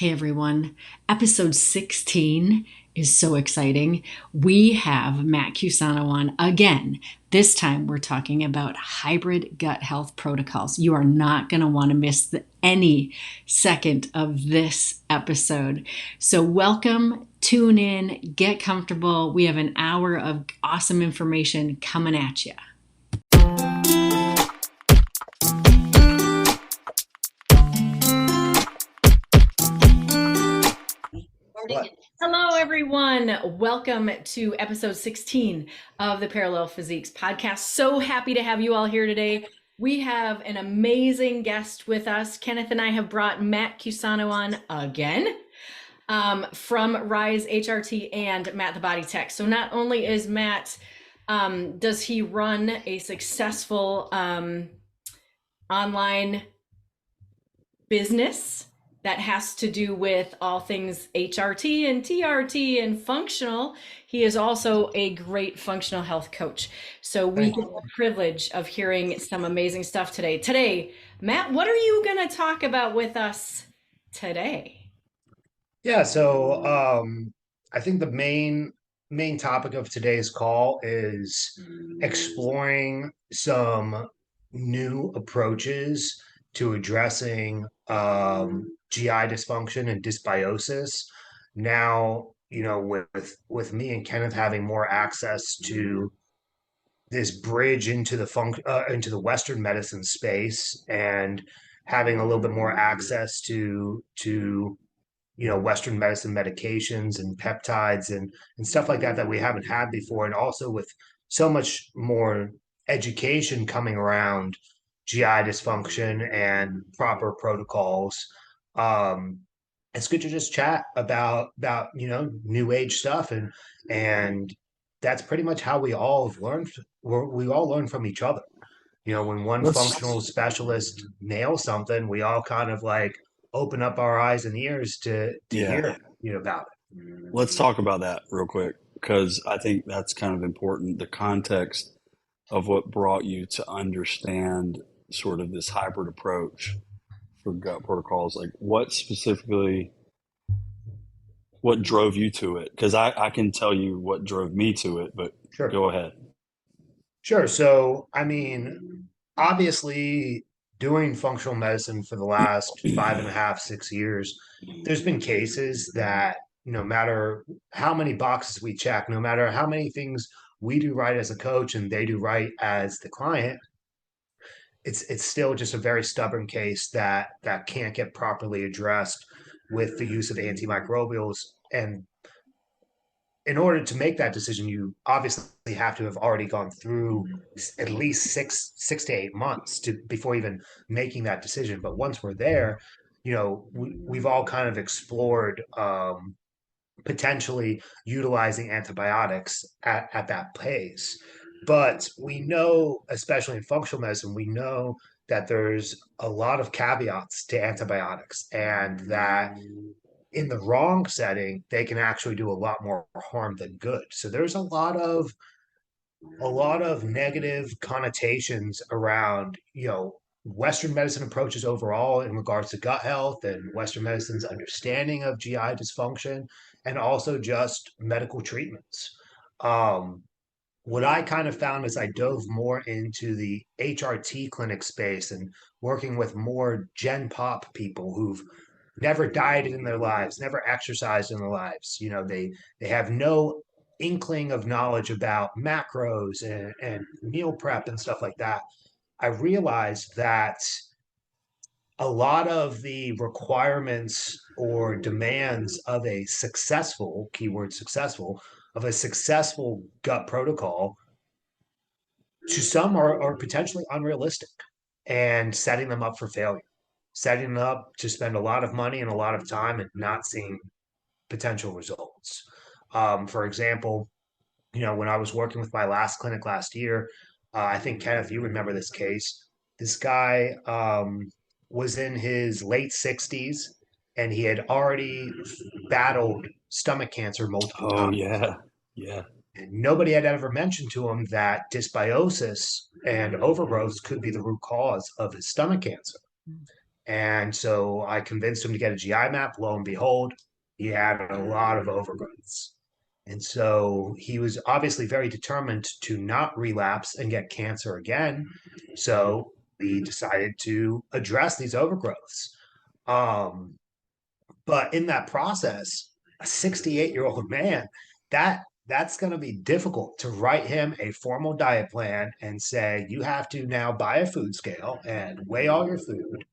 Hey everyone, episode 16 is so exciting. We have Matt Cusano on again. This time we're talking about hybrid gut health protocols. You are not going to want to miss any second of this episode. So, welcome, tune in, get comfortable. We have an hour of awesome information coming at you. What? Hello, everyone. Welcome to episode 16 of the Parallel Physiques podcast. So happy to have you all here today. We have an amazing guest with us. Kenneth and I have brought Matt Cusano on again from Ryzehrt and Matt the Body Tech. So not only is Matt, does he run a successful online business that has to do with all things HRT and TRT and functional. He is also a great functional health coach. So we get the privilege of hearing some amazing stuff today. Today, Matt, what are you going to talk about with us today? Yeah, so I think the main topic of today's call is exploring some new approaches to addressing GI dysfunction and dysbiosis. Now, with me and Kenneth having more access to this bridge into into the Western medicine space and having a little bit more access to Western medicine medications and peptides and stuff like that we haven't had before. And also with so much more education coming around GI dysfunction and proper protocols. It's good to just chat about new age stuff and that's pretty much how we all have learned. We all learn from each other. When one functional Let's specialist nails something, we all kind of like open up our eyes and ears to yeah, hear about let's talk about that real quick because I think that's kind of important. The context of what brought you to understand sort of this hybrid approach for gut protocols, like what drove you to it? Because I can tell you what drove me to it, but it. Sure. go ahead. Sure. So, I mean, obviously, doing functional medicine for the last 5.5, 6 years, there's been cases that no matter how many boxes we check, no matter how many things we do right as a coach and they do right as the client, it's still just a very stubborn case that can't get properly addressed with the use of antimicrobials. And in order to make that decision, you obviously have to have already gone through at least 6 to 8 months before even making that decision. But once we're there, we've all kind of explored potentially utilizing antibiotics at that pace. But we know, especially in functional medicine, we know that there's a lot of caveats to antibiotics and that in the wrong setting, they can actually do a lot more harm than good. So there's a lot of negative connotations around, Western medicine approaches overall in regards to gut health and Western medicine's understanding of GI dysfunction and also just medical treatments. Um, what I kind of found as I dove more into the HRT clinic space and working with more Gen Pop people who've never dieted in their lives, never exercised in their lives. They have no inkling of knowledge about macros and meal prep and stuff like that. I realized that a lot of the requirements or demands of a successful, keyword successful, of a successful gut protocol to some are potentially unrealistic and setting them up for failure, setting them up to spend a lot of money and a lot of time and not seeing potential results. For example, when I was working with my last clinic last year, I think Kenneth, you remember this case. This guy was in his late 60s and he had already battled stomach cancer multiple Oh times. yeah, yeah. And nobody had ever mentioned to him that dysbiosis and overgrowth could be the root cause of his stomach cancer. And so I convinced him to get a GI map. Lo and behold, he had a lot of overgrowths. And so he was obviously very determined to not relapse and get cancer again. So we decided to address these overgrowths. Um, but in that process, a 68-year-old man, that's going to be difficult to write him a formal diet plan and say, you have to now buy a food scale and weigh all your food.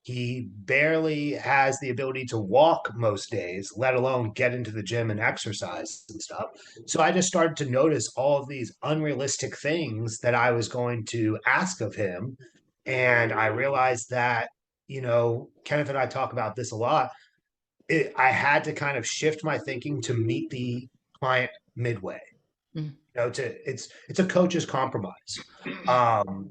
He barely has the ability to walk most days, let alone get into the gym and exercise and stuff. So I just started to notice all of these unrealistic things that I was going to ask of him. And I realized that, Kenneth and I talk about this a lot. I had to kind of shift my thinking to meet the client midway. Mm. It's a coach's compromise,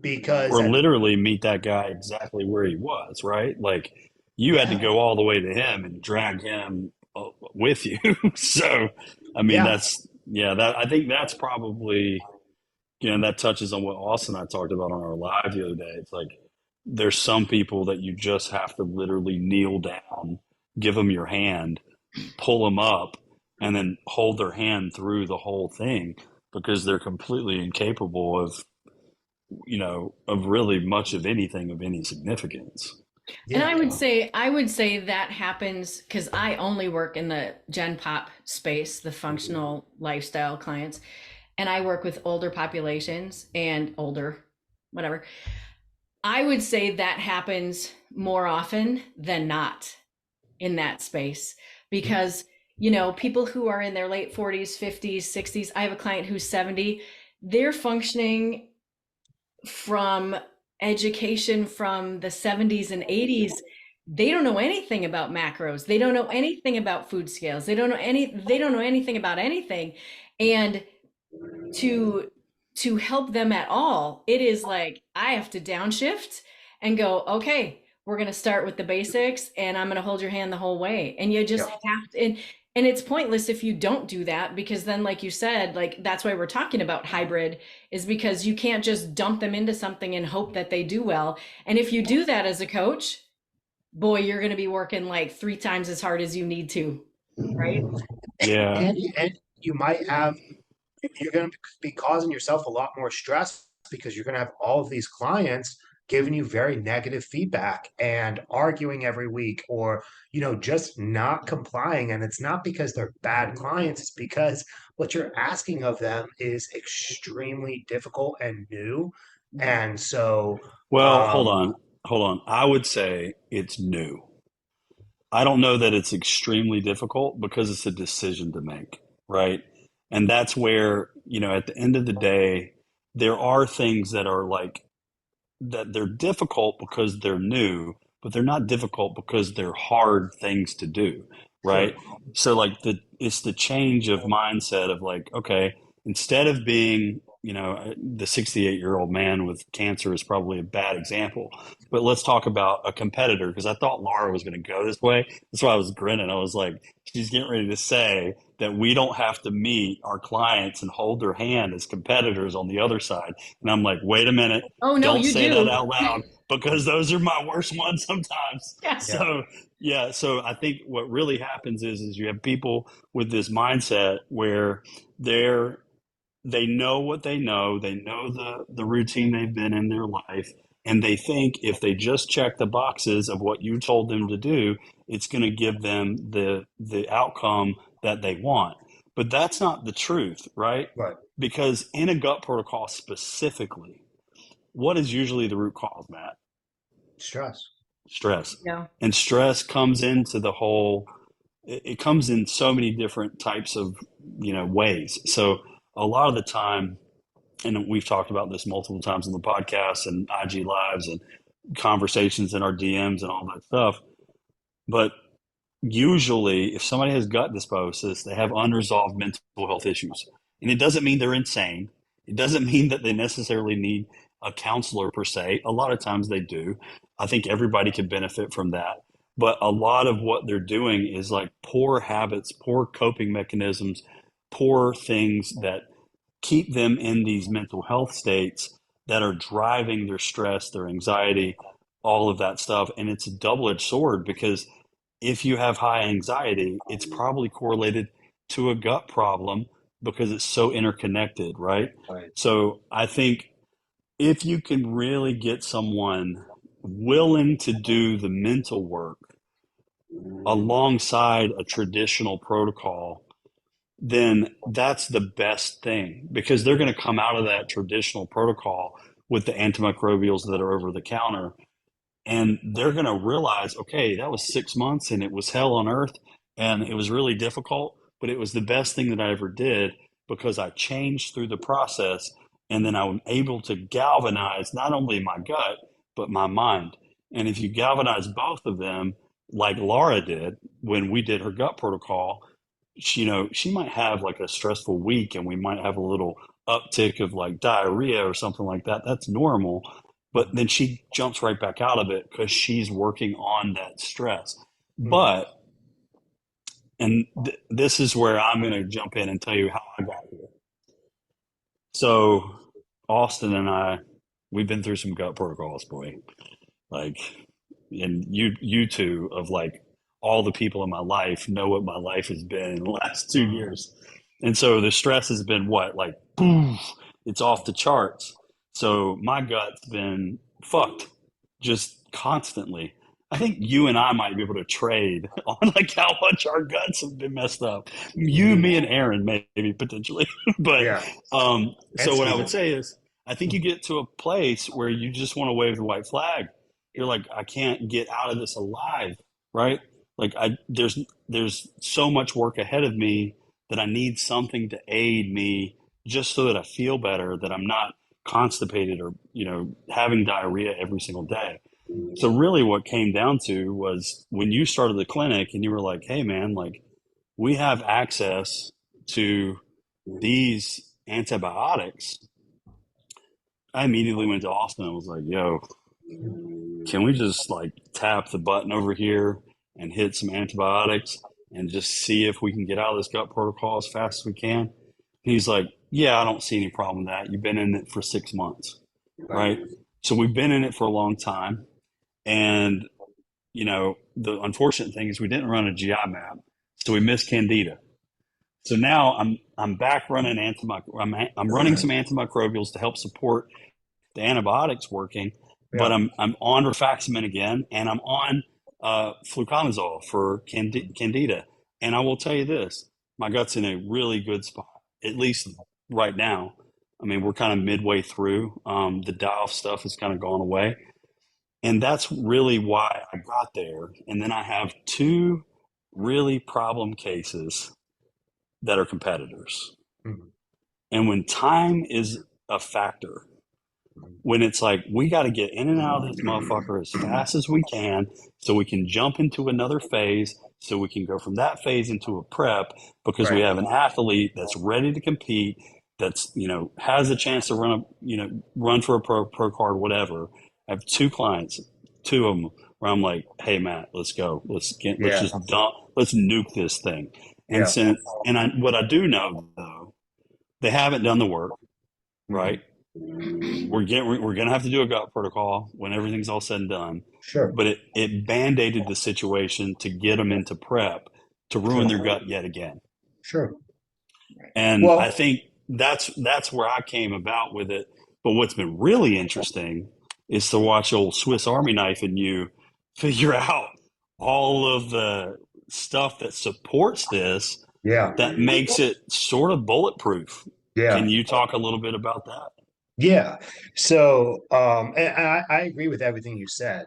because Or at literally meet that guy exactly where he was, right? Like you had to yeah go all the way to him and drag him with you. So, I mean, yeah yeah, that I think that's probably, that touches on what Austin and I talked about on our live the other day. It's like there's some people that you just have to literally kneel down, give them your hand, pull them up, and then hold their hand through the whole thing because they're completely incapable of really much of anything of any significance. And yeah I would say that happens because I only work in the Gen Pop space, the functional lifestyle clients, and I work with older populations and older, whatever. I would say that happens more often than not in that space because, people who are in their late 40s, 50s, 60s, I have a client who's 70, they're functioning from education from the 70s and 80s. They don't know anything about macros, they don't know anything about food scales, they don't know anything about anything. And to help them at all, it is like I have to downshift and go, okay, we're going to start with the basics and I'm going to hold your hand the whole way. And you just yeah have to, and it's pointless if you don't do that, because then, like you said, like that's why we're talking about hybrid, is because you can't just dump them into something and hope that they do well. And if you do that as a coach, boy, you're going to be working like 3 times as hard as you need to, right? Yeah. and you might have you're going to be causing yourself a lot more stress because you're going to have all of these clients giving you very negative feedback and arguing every week, or just not complying. And it's not because they're bad clients, it's because what you're asking of them is extremely difficult and new. And so Well, hold um on. Hold on. I would say it's new. I don't know that it's extremely difficult because it's a decision to make, right? And that's where, at the end of the day, there are things that are like that they're difficult because they're new, but they're not difficult because they're hard things to do, sure right? So like it's the change of mindset of like, okay, instead of being, the 68-year-old man with cancer is probably a bad example, but let's talk about a competitor because I thought Laura was going to go this way. That's why I was grinning. I was like, she's getting ready to say that we don't have to meet our clients and hold their hand as competitors on the other side. And I'm like, wait a minute, Oh no, don't you say that do. out loud because those are my worst ones sometimes. Yeah. yeah So yeah, so I think what really happens is you have people with this mindset where they're they know what they know the routine they've been in their life, and they think if they just check the boxes of what you told them to do, it's going to give them the outcome that they want. But that's not the truth, right? right Because in a gut protocol specifically, what is usually the root cause, Matt? stress Stress. Yeah. And stress comes into the whole, it comes in so many different types of, ways. So a lot of the time, and we've talked about this multiple times on the podcast and IG lives and conversations in our DMs and all that stuff. But usually, if somebody has gut dysbiosis, they have unresolved mental health issues. And it doesn't mean they're insane. It doesn't mean that they necessarily need a counselor per se. A lot of times they do. I think everybody could benefit from that. But a lot of what they're doing is like poor habits, poor coping mechanisms, poor things that keep them in these mental health states that are driving their stress, their anxiety, all of that stuff. And it's a double-edged sword because if you have high anxiety, it's probably correlated to a gut problem because it's so interconnected, right? Right. So I think if you can really get someone willing to do the mental work alongside a traditional protocol, then that's the best thing because they're going to come out of that traditional protocol with the antimicrobials that are over the counter, and they're going to realize, okay, that was 6 months and it was hell on earth and it was really difficult, but it was the best thing that I ever did because I changed through the process. And then I was able to galvanize not only my gut, but my mind. And if you galvanize both of them, like Laura did when we did her gut protocol, she might have like a stressful week and we might have a little uptick of like diarrhea or something like that. That's normal. But then she jumps right back out of it because she's working on that stress. Mhm. But, and this is where I'm going to jump in and tell you how I got here. So, Austin and I, we've been through some gut protocols, boy. Like, and you two of like all the people in my life know what my life has been in the last 2 years. And so the stress has been what? Like, boom, it's off the charts. So my gut's been fucked just constantly. I think you and I might be able to trade on like how much our guts have been messed up. You, Mhm. me, and Aaron maybe potentially. But Yeah. And so what I would Steven. say is, I think you get to a place where you just want to wave the white flag. You're like, I can't get out of this alive, right? Like there's so much work ahead of me that I need something to aid me just so that I feel better, that I'm not constipated or, having diarrhea every single day. So really what came down to was when you started the clinic and you were like, hey man, like we have access to these antibiotics. I immediately went to Austin and was like, yo, can we just like tap the button over here and hit some antibiotics and just see if we can get out of this gut protocol as fast as we can? And he's like, yeah, I don't see any problem with that. You've been in it for 6 months, Right. right? So we've been in it for a long time. And, the unfortunate thing is we didn't run a GI map. So we missed Candida. So now I'm back running I'm running some antimicrobials to help support the antibiotics working, but Yeah. I'm on rifaximin again, and I'm on fluconazole for candida. And I will tell you this: my gut's in a really good spot, at least right now. I mean, we're kind of midway through. The die-off stuff has kind of gone away, and that's really why I got there. And then I have two really problem cases that are competitors. Mhm. And when time is a factor, when it's like we got to get in and out of this motherfucker as fast as we can so we can jump into another phase, so we can go from that phase into a prep because we Right. have an athlete that's ready to compete, that's has a chance to run for a pro card, whatever. I have two clients, two of them, where I'm like, hey Matt, let's go, let's Yeah. just dump, let's nuke this thing. And Yeah. since and I what I do know though, they haven't done the work, Mhm. right? We're gonna have to do a gut protocol when everything's all said and done, Sure. but it band-aided the situation to get them into prep to ruin their Sure. gut yet again. Sure. And I Well, think that's where I came about with it. But what's been really interesting is to watch old Swiss Army knife and you figure out all of the stuff that supports this yeah. that makes it sort of bulletproof. Yeah. Can you talk a little bit about that? Yeah. So, and I agree with everything you said,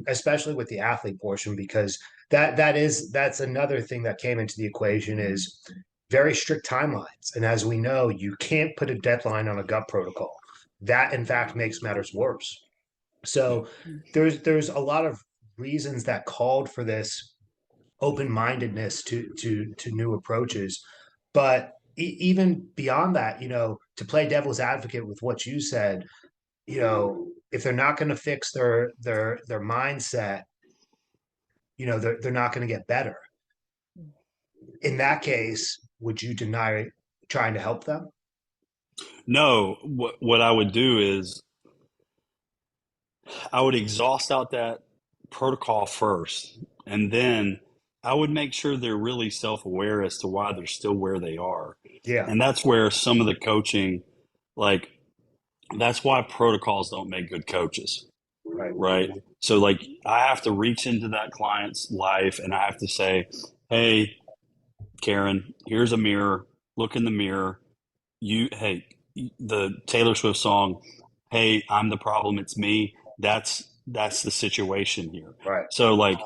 especially with the athlete portion, because that's another thing that came into the equation is very strict timelines. And as we know, you can't put a deadline on a gut protocol. That in fact makes matters worse. Yeah. So there's a lot of reasons that called for this open-mindedness to new approaches. But even beyond that, to play devil's advocate with what you said, if they're not going to fix their mindset, they're not going to get better. In that case, would you deny trying to help them? No, what I would do is I would exhaust out that protocol first, and then I would make sure they're really self-aware as to why they're still where they are. Yeah. And that's where some of the coaching, like, that's why protocols don't make good coaches, Right. right? So, like, I have to reach into that client's life and I have to say, hey, Karen, here's a mirror. Look in the mirror. Hey, the Taylor Swift song, "Hey, I'm the problem, it's me." That's the situation here. Right. So, like,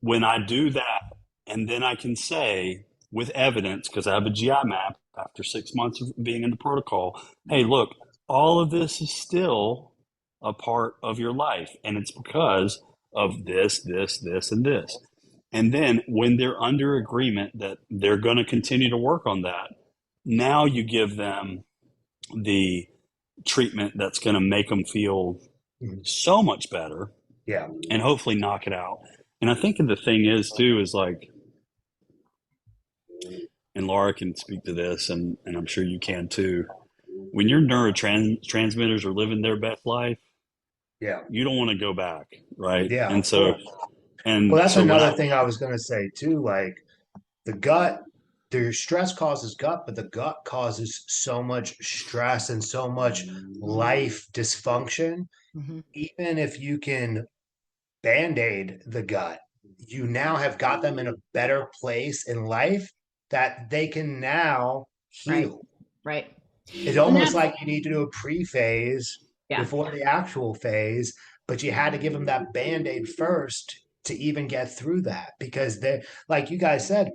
when I do that, and then I can say with evidence, because I have a GI map after 6 months of being in the protocol, hey, look, all of this is still a part of your life, and it's because of this, this, this, and this. And then when they're under agreement that they're going to continue to work on that, now you give them the treatment that's going to make them feel Mhm. so much better Yeah. and hopefully knock it out. And I think the thing is, too, is like, and Laura can speak to this, and I'm sure you can too. When your neurotransmitters are living their best life, Yeah. you don't want to go back, right? Yeah. And Of so, course. Well, and that's so when another I, thing I was going to say too. Like the gut, the stress causes gut, but the gut causes so much stress and so much life dysfunction. Hmm. Even if you can band-aid the gut, you now have got them in a better place in life that they can now Right. heal. Right. It's And almost that's, like you need to do a pre-phase yeah. before the actual phase, but you had to give them that band-aid first to even get through that because they're like you guys said,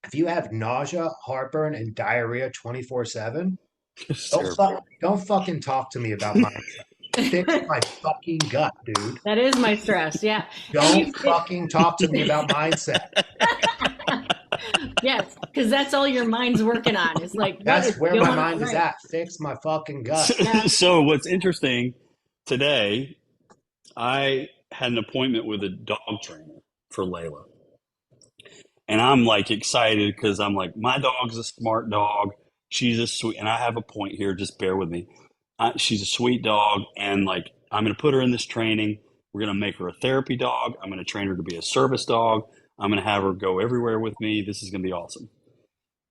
if you have nausea, heartburn, and diarrhea 24/7, it's terrible. don't fucking talk to me about mindset. Fix my fucking gut, dude. That is my stress. Yeah. And Don't fucking talk to me about mindset. yes, because that's all your mind's working on. Is like, what is That's where my going on? mind is Right. at. Fix my fucking gut. So, Yeah. so what's interesting today, I had an appointment with a dog trainer for Layla. And I'm like excited because I'm like, my dog's a smart dog. She's a sweet, and I have a point here, just bear with me. She's a sweet dog, and like, I'm going to put her in this training. We're going to make her a therapy dog. I'm going to train her to be a service dog. I'm going to have her go everywhere with me. This is going to be awesome.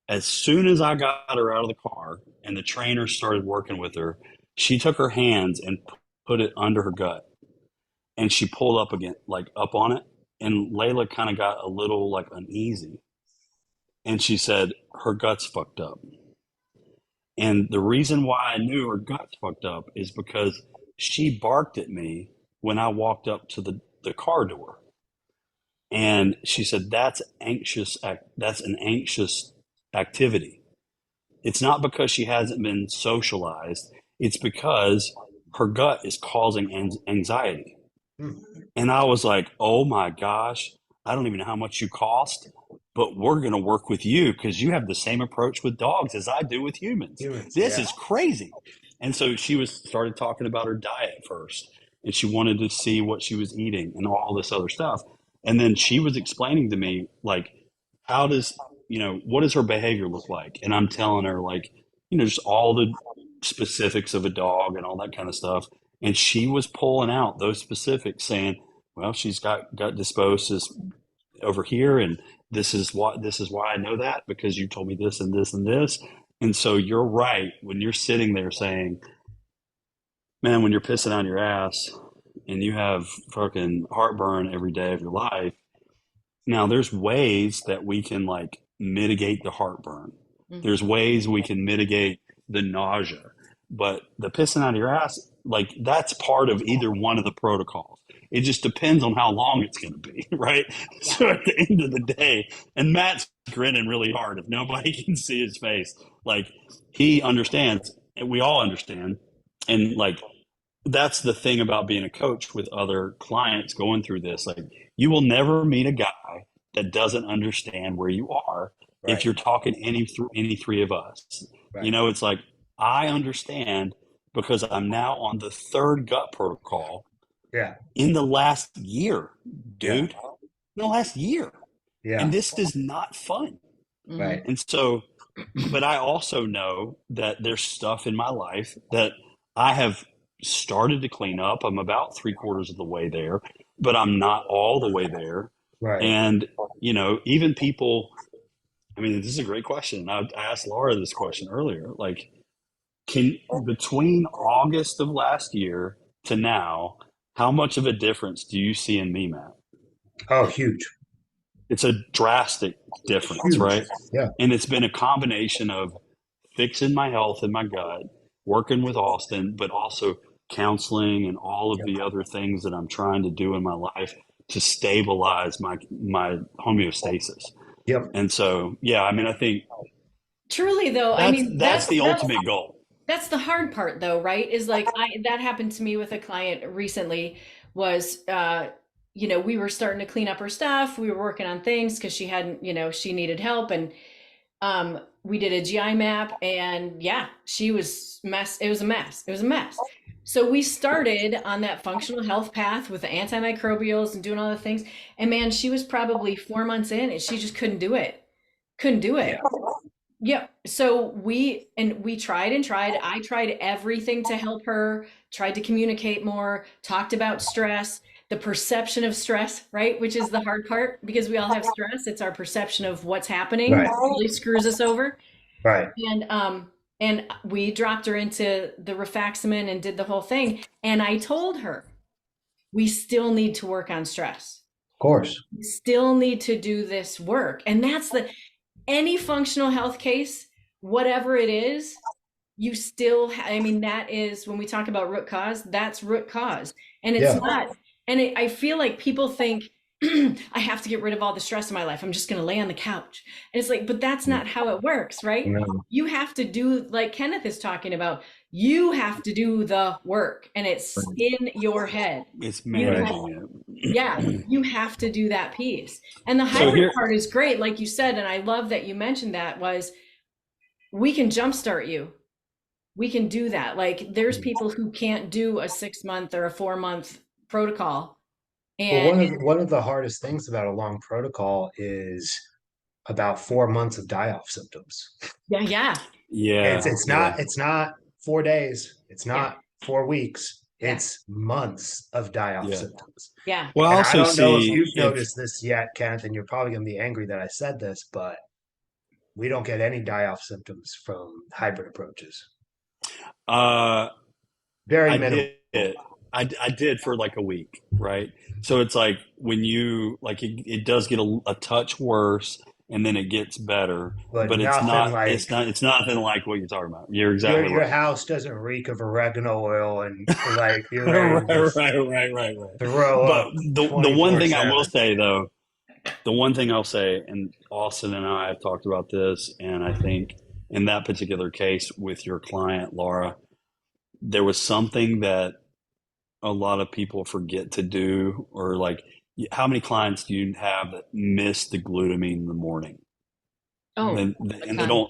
As soon as I got her out of the car and the trainer started working with her, she took her hands and put it under her gut and she pulled up again, like up on it. And Layla kind of got a little like uneasy. And she said, her gut's fucked up. And the reason why I knew her gut's fucked up is because she barked at me when I walked up to the car door. And she said, that's an anxious activity. It's not because she hasn't been socialized. It's because her gut is causing anxiety. Hmm. And I was like, oh my gosh, I don't even know how much you cost, but we're going to work with you because you have the same approach with dogs as I do with humans. Humans, This yeah. is crazy. And so she was started talking about her diet first, and she wanted to see what she was eating and all this other stuff. And then she was explaining to me, like, how does, what does her behavior look like? And I'm telling her, like, just all the specifics of a dog and all that kind of stuff. And she was pulling out those specifics, saying, well, she's got gut dysbiosis over here, and this is why I know that because you told me this and this and this. And so you're right when you're sitting there saying, man, when you're pissing on your ass and you have fucking heartburn every day of your life, now there's ways that we can like mitigate the heartburn. Mhm. There's ways we can mitigate the nausea, but the pissing out of your ass, like that's part of either one of the protocols. It just depends on how long it's going to be, right? Yeah. So at the end of the day, and Matt's grinning really hard if nobody can see his face, like he understands, and we all understand, and like that's the thing about being a coach with other clients going through this. Like, you will never meet a guy that doesn't understand where you are if Right. you're talking any three of us. Right. It's like I understand because I'm now on the third gut protocol Yeah. in the last year, Yeah. dude. In the last year. And Yeah. this is not fun. Hmm. Right. And so, but I also know that there's stuff in my life that I have started to clean up. I'm about 3/4 of the way there, but I'm not all the way there. Right. And, even people, I mean, this is a great question. I asked Laura this question earlier. Like, can between August of last year to now, how much of a difference do you see in me, Matt? Oh, huge. It's a drastic difference, Huge. right? Yeah. And it's been a combination of fixing my health and my gut, working with Austin, but also counseling and all of Yep. the other things that I'm trying to do in my life to stabilize my homeostasis. Yep. And so, yeah, I mean, I think Truly though, I that's mean, that's the ultimate goal. that's the hard part though, right? Is like that happened to me with a client recently was we were starting to clean up her stuff. We were working on things because she hadn't, she needed help, and we did a GI map, and yeah, she was mess. It was a mess. It was a mess. So we started on that functional health path with the antimicrobials and doing all the things. And man, she was probably 4 months in and she just couldn't do it. Couldn't do Yeah. it. Yeah. So we tried and tried. I tried everything to help her, tried to communicate more, talked about stress, the perception of stress, right? Which is the hard part because we all have stress. It's our perception of what's happening Right. that really screws us over. Right. And we dropped her into the rifaximin and did the whole thing. And I told her, we still need to work on stress. Of course. We still need to do this work. And that's any functional health case, whatever it is, you still, I mean, that is when we talk about root cause, that's root cause. And it's Yeah. not, I feel like people think, I have to get rid of all the stress in my life. I'm just going to lay on the couch. And it's like, but that's not how it works, right? No. You have to do, like Kenneth is talking about, you have to do the work and it's in your head. It's You have- managing yeah, you have to do that piece. And the So hybrid here- part is great, like you said, and I love that you mentioned that was we can jumpstart you. We can do that. Like there's people who can't do a 6-month or a 4-month protocol. Well, And one of the hardest things about a long protocol is about 4 months of die-off symptoms. yeah, it. Yeah. It's not 4 days. It's Yeah. not 4 weeks. Yeah. It's months of die-off Yeah. symptoms. yeah. Well, I And I also don't know if see you've noticed this yet, Kenneth, and you're probably going to be angry that I said this, but we don't get any die-off symptoms from hybrid approaches. uh, Very I minimal. did. I did for like a week, right? So it's like when you like it does get a touch worse and then it gets better, But but nothing like it's nothing like what you're talking about. You're exactly your right. house doesn't reek of oregano oil and like you're ready to just Right. throw But up the one thing I will 24/7. say though, the one thing I'll say, and Austin and I have talked about this, and I think in that particular case with your client, Laura, there was something that a lot of people forget to do, or like, how many clients do you have that miss the glutamine in the morning? Oh, And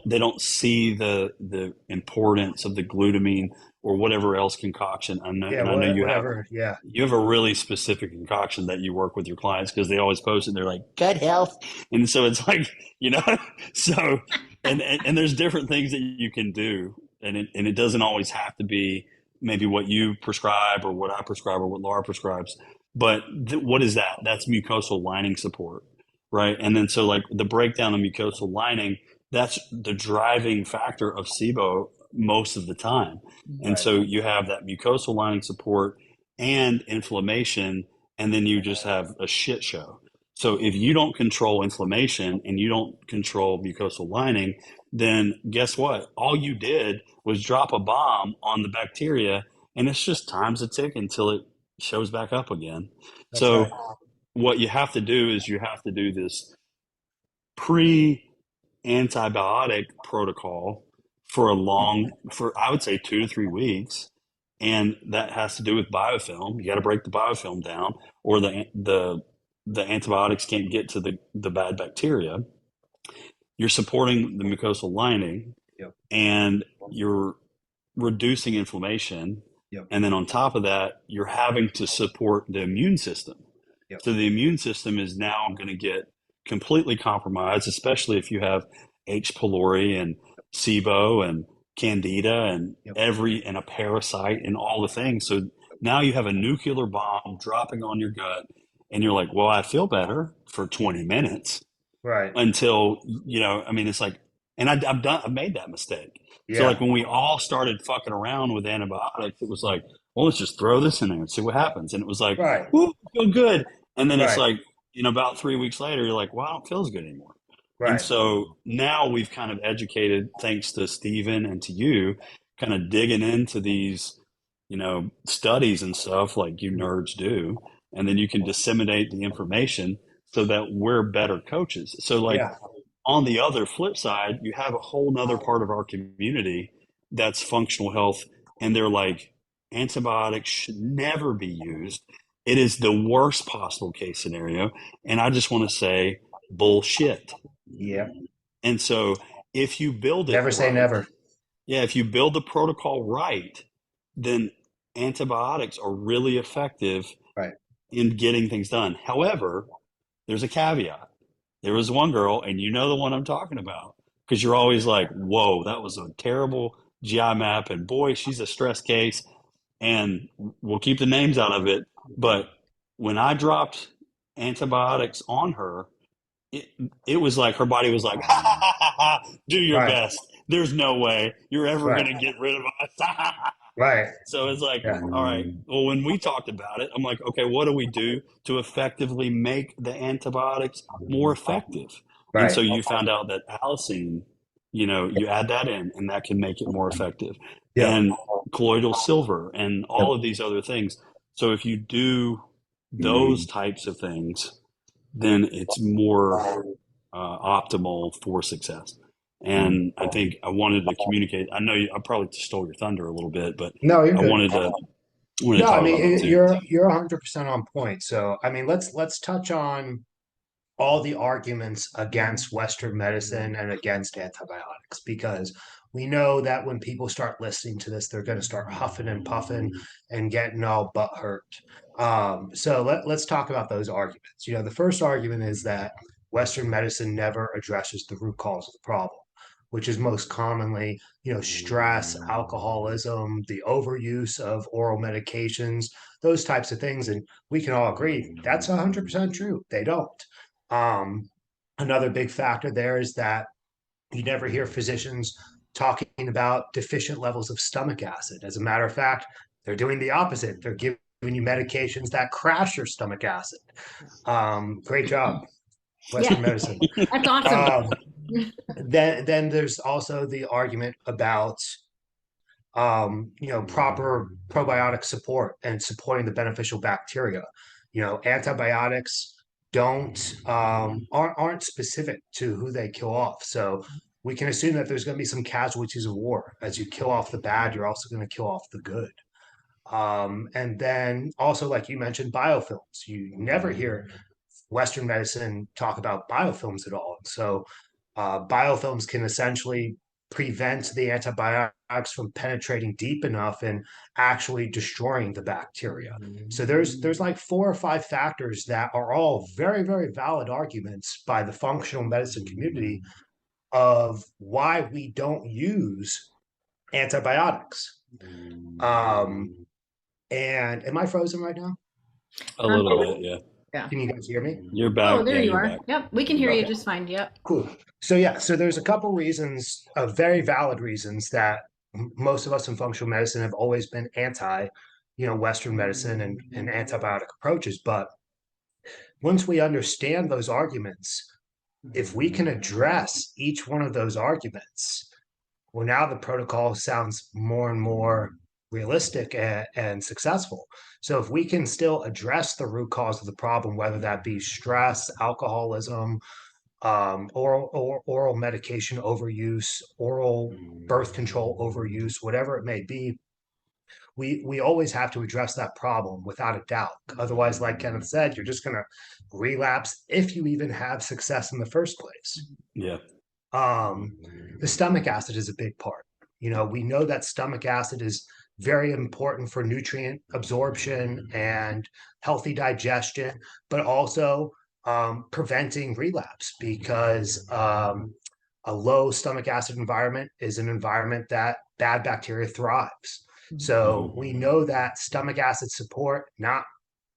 they don't see the importance of the glutamine or whatever else concoction. Yeah, And I know whatever. Yeah. you have a really specific concoction that you work with your clients because they always post it. They're like gut health, and so it's like so and there's different things that you can do, and it doesn't always have to be maybe what you prescribe or what I prescribe or what Laura prescribes. But what is that? That's mucosal lining support, right? And then so like the breakdown of mucosal lining, that's the driving factor of SIBO most of the time. And Right. so you have that mucosal lining support and inflammation, and then you just have a shit show. So if you don't control inflammation and you don't control mucosal lining, then guess what? All you did was drop a bomb on the bacteria, and it's just time's a tick until it shows back up again. That's So right. what you have to do is you have to do this pre-antibiotic protocol for I would say 2 to 3 weeks, and that has to do with biofilm. You got to break the biofilm down, or the antibiotics can't get to the bad bacteria. You're supporting the mucosal lining, Yep. and you're reducing inflammation. Yep. And then on top of that, you're having to support the immune system. Yep. So the immune system is now going to get completely compromised, especially if you have H. pylori and SIBO and candida and Yep. and a parasite and all the things. So now you have a nuclear bomb dropping on your gut, and you're like, well, I feel better for 20 minutes Right. until, I mean, it's like, and I've made that mistake. So Yeah. like when we all started fucking around with antibiotics, it was like, well, let's just throw this in there and see what happens. And it was like, Right. whoo, I feel good. And then it's Right. like, about 3 weeks later, you're like, well, I don't feel as good anymore. And Right. so now we've kind of educated, thanks to Stephen and to you, kind of digging into these, studies and stuff like you nerds do. And then you can disseminate the information so that we're better coaches. So, like, Yeah. on the other flip side, you have a whole nother part of our community that's functional health, and they're like, antibiotics should never be used. It is the worst possible case scenario. And I just want to say, bullshit. Yeah. And so if you build it Never say right, never. yeah, if you build the protocol right, then antibiotics are really effective Right. in getting things done. However, there's a caveat. There was one girl, and you know the one I'm talking about, because you're always like, whoa, that was a terrible GI map, and boy, she's a stress case, and we'll keep the names out of it. But when I dropped antibiotics on her, it, it was like her body was like, ha ha ha ha, ha, do your Right. best. There's no way you're ever Right. going to get rid of us. Right. So it's like, Yeah. all right, well, when we talked about it, I'm like, okay, what do we do to effectively make the antibiotics more effective? And Right. so you found out that allicin, you add that in and that can make it more effective. Yep. And colloidal silver and Yep. all of these other things. So if you do those types of things, then it's more optimal for success. And I think I wanted to communicate. I know I probably stole your thunder a little bit, but No, you're I good. wanted to No, I talk about that mean too. you're 100% on point. So I mean let's touch on all the arguments against Western medicine and against antibiotics because we know that when people start listening to this, they're going to start huffing and puffing and getting all butthurt. So let's talk about those arguments. The first argument is that Western medicine never addresses the root cause of the problem, which is most commonly, stress, alcoholism, the overuse of oral medications, those types of things. And we can all agree that's 100% true. They don't. Um, Another big factor there is that you never hear physicians talking about deficient levels of stomach acid. As a matter of fact, they're doing the opposite. They're giving you medications that crash your stomach acid. Great job, Yeah, Western medicine. that's awesome. Um, then there's also the argument about proper probiotic support and supporting the beneficial bacteria. Antibiotics aren't specific to who they kill off. So we can assume that there's going to be some casualties of war. As you kill off the bad, you're also going to kill off the good. And then also, like you mentioned, biofilms. You never hear Western medicine talk about biofilms at all. So biofilms can essentially prevent the antibiotics from penetrating deep enough and actually destroying the bacteria. So there's like 4 or 5 factors that are all very, very valid arguments by the functional medicine community of why we don't use antibiotics. Um, and am I frozen right now? A little bit, yeah. Yeah. Can you guys hear me? You're Oh, back. there Yeah, you you're are. back. Yep, we can hear you Okay. just fine. Yep. Cool. So yeah, so there's a couple reasons, very valid reasons that most of us in functional medicine have always been anti, Western medicine and antibiotic approaches. But once we understand those arguments, if we can address each one of those arguments, well, now the protocol sounds more and more realistic and successful. So if we can still address the root cause of the problem, whether that be stress, alcoholism, oral medication overuse, oral birth control overuse, whatever it may be, we always have to address that problem without a doubt. Otherwise, like Kenneth said, you're just going to relapse if you even have success in the first place. Yeah. The stomach acid is a big part. We know that stomach acid is very important for nutrient absorption and healthy digestion, but also preventing relapse because A low stomach acid environment is an environment that bad bacteria thrives. So Mm-hmm. we know that stomach acid support, not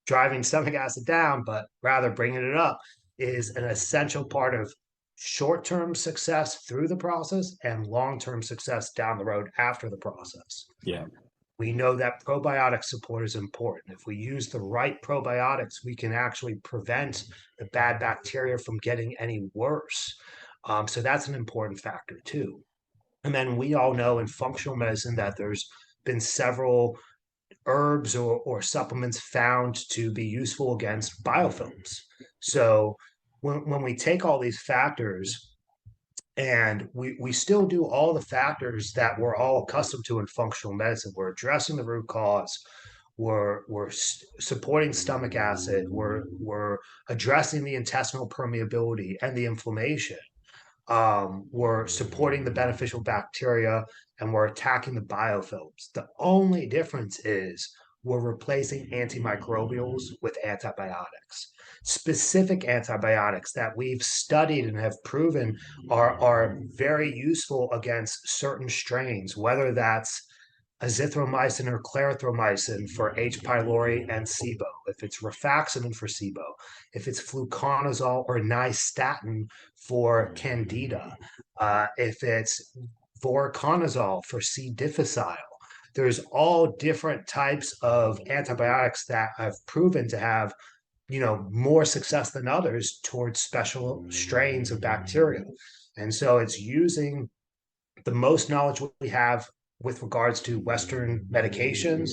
driving stomach acid down, but rather bringing it up, is an essential part of short term success through the process and long term success down the road after the process. Yeah. We know that probiotic support is important. If we use the right probiotics, we can actually prevent the bad bacteria from getting any worse. So that's an important factor too. And then we all know in functional medicine that there's been several herbs or supplements found to be useful against biofilms. So when we take all these factors and we still do all the factors that we're all accustomed to in functional medicine, we're addressing the root cause, we're supporting stomach acid, we're addressing the intestinal permeability and the inflammation, we're supporting the beneficial bacteria, and we're attacking the biofilms. The only difference is we're replacing antimicrobials with antibiotics. Specific antibiotics that we've studied and have proven are very useful against certain strains, whether that's azithromycin or clarithromycin for H. pylori and SIBO, if it's rifaximin for SIBO, if it's fluconazole or nystatin for candida, if it's voriconazole for C. difficile. There's all different types of antibiotics that have proven to have, more success than others towards special strains of bacteria. And so it's using the most knowledge we have with regards to Western medications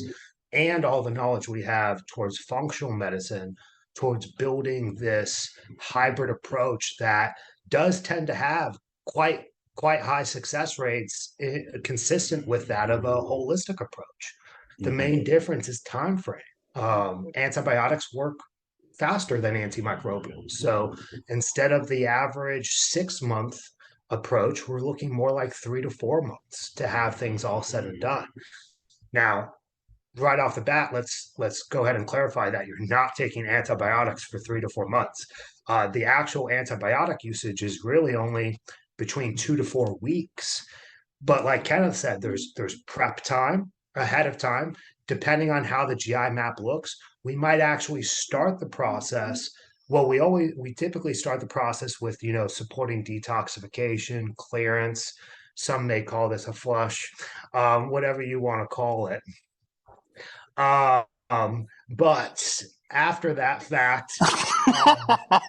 and all the knowledge we have towards functional medicine, towards building this hybrid approach that does tend to have quite high success rates, consistent with that of a holistic approach. The Mm-hmm. main difference is time frame. Antibiotics work faster than antimicrobials. So instead of the average 6 month approach, we're looking more like 3 to 4 months to have things all said and done. Now, right off the bat, let's go ahead and clarify that you're not taking antibiotics for 3 to 4 months. The actual antibiotic usage is really only between 2 to 4 weeks. But like Kenneth said, there's prep time ahead of time. Depending on how the GI map looks, we might actually start the process. Well, we typically start the process with supporting detoxification, clearance. Some may call this a flush, whatever you want to call it. But after that fact,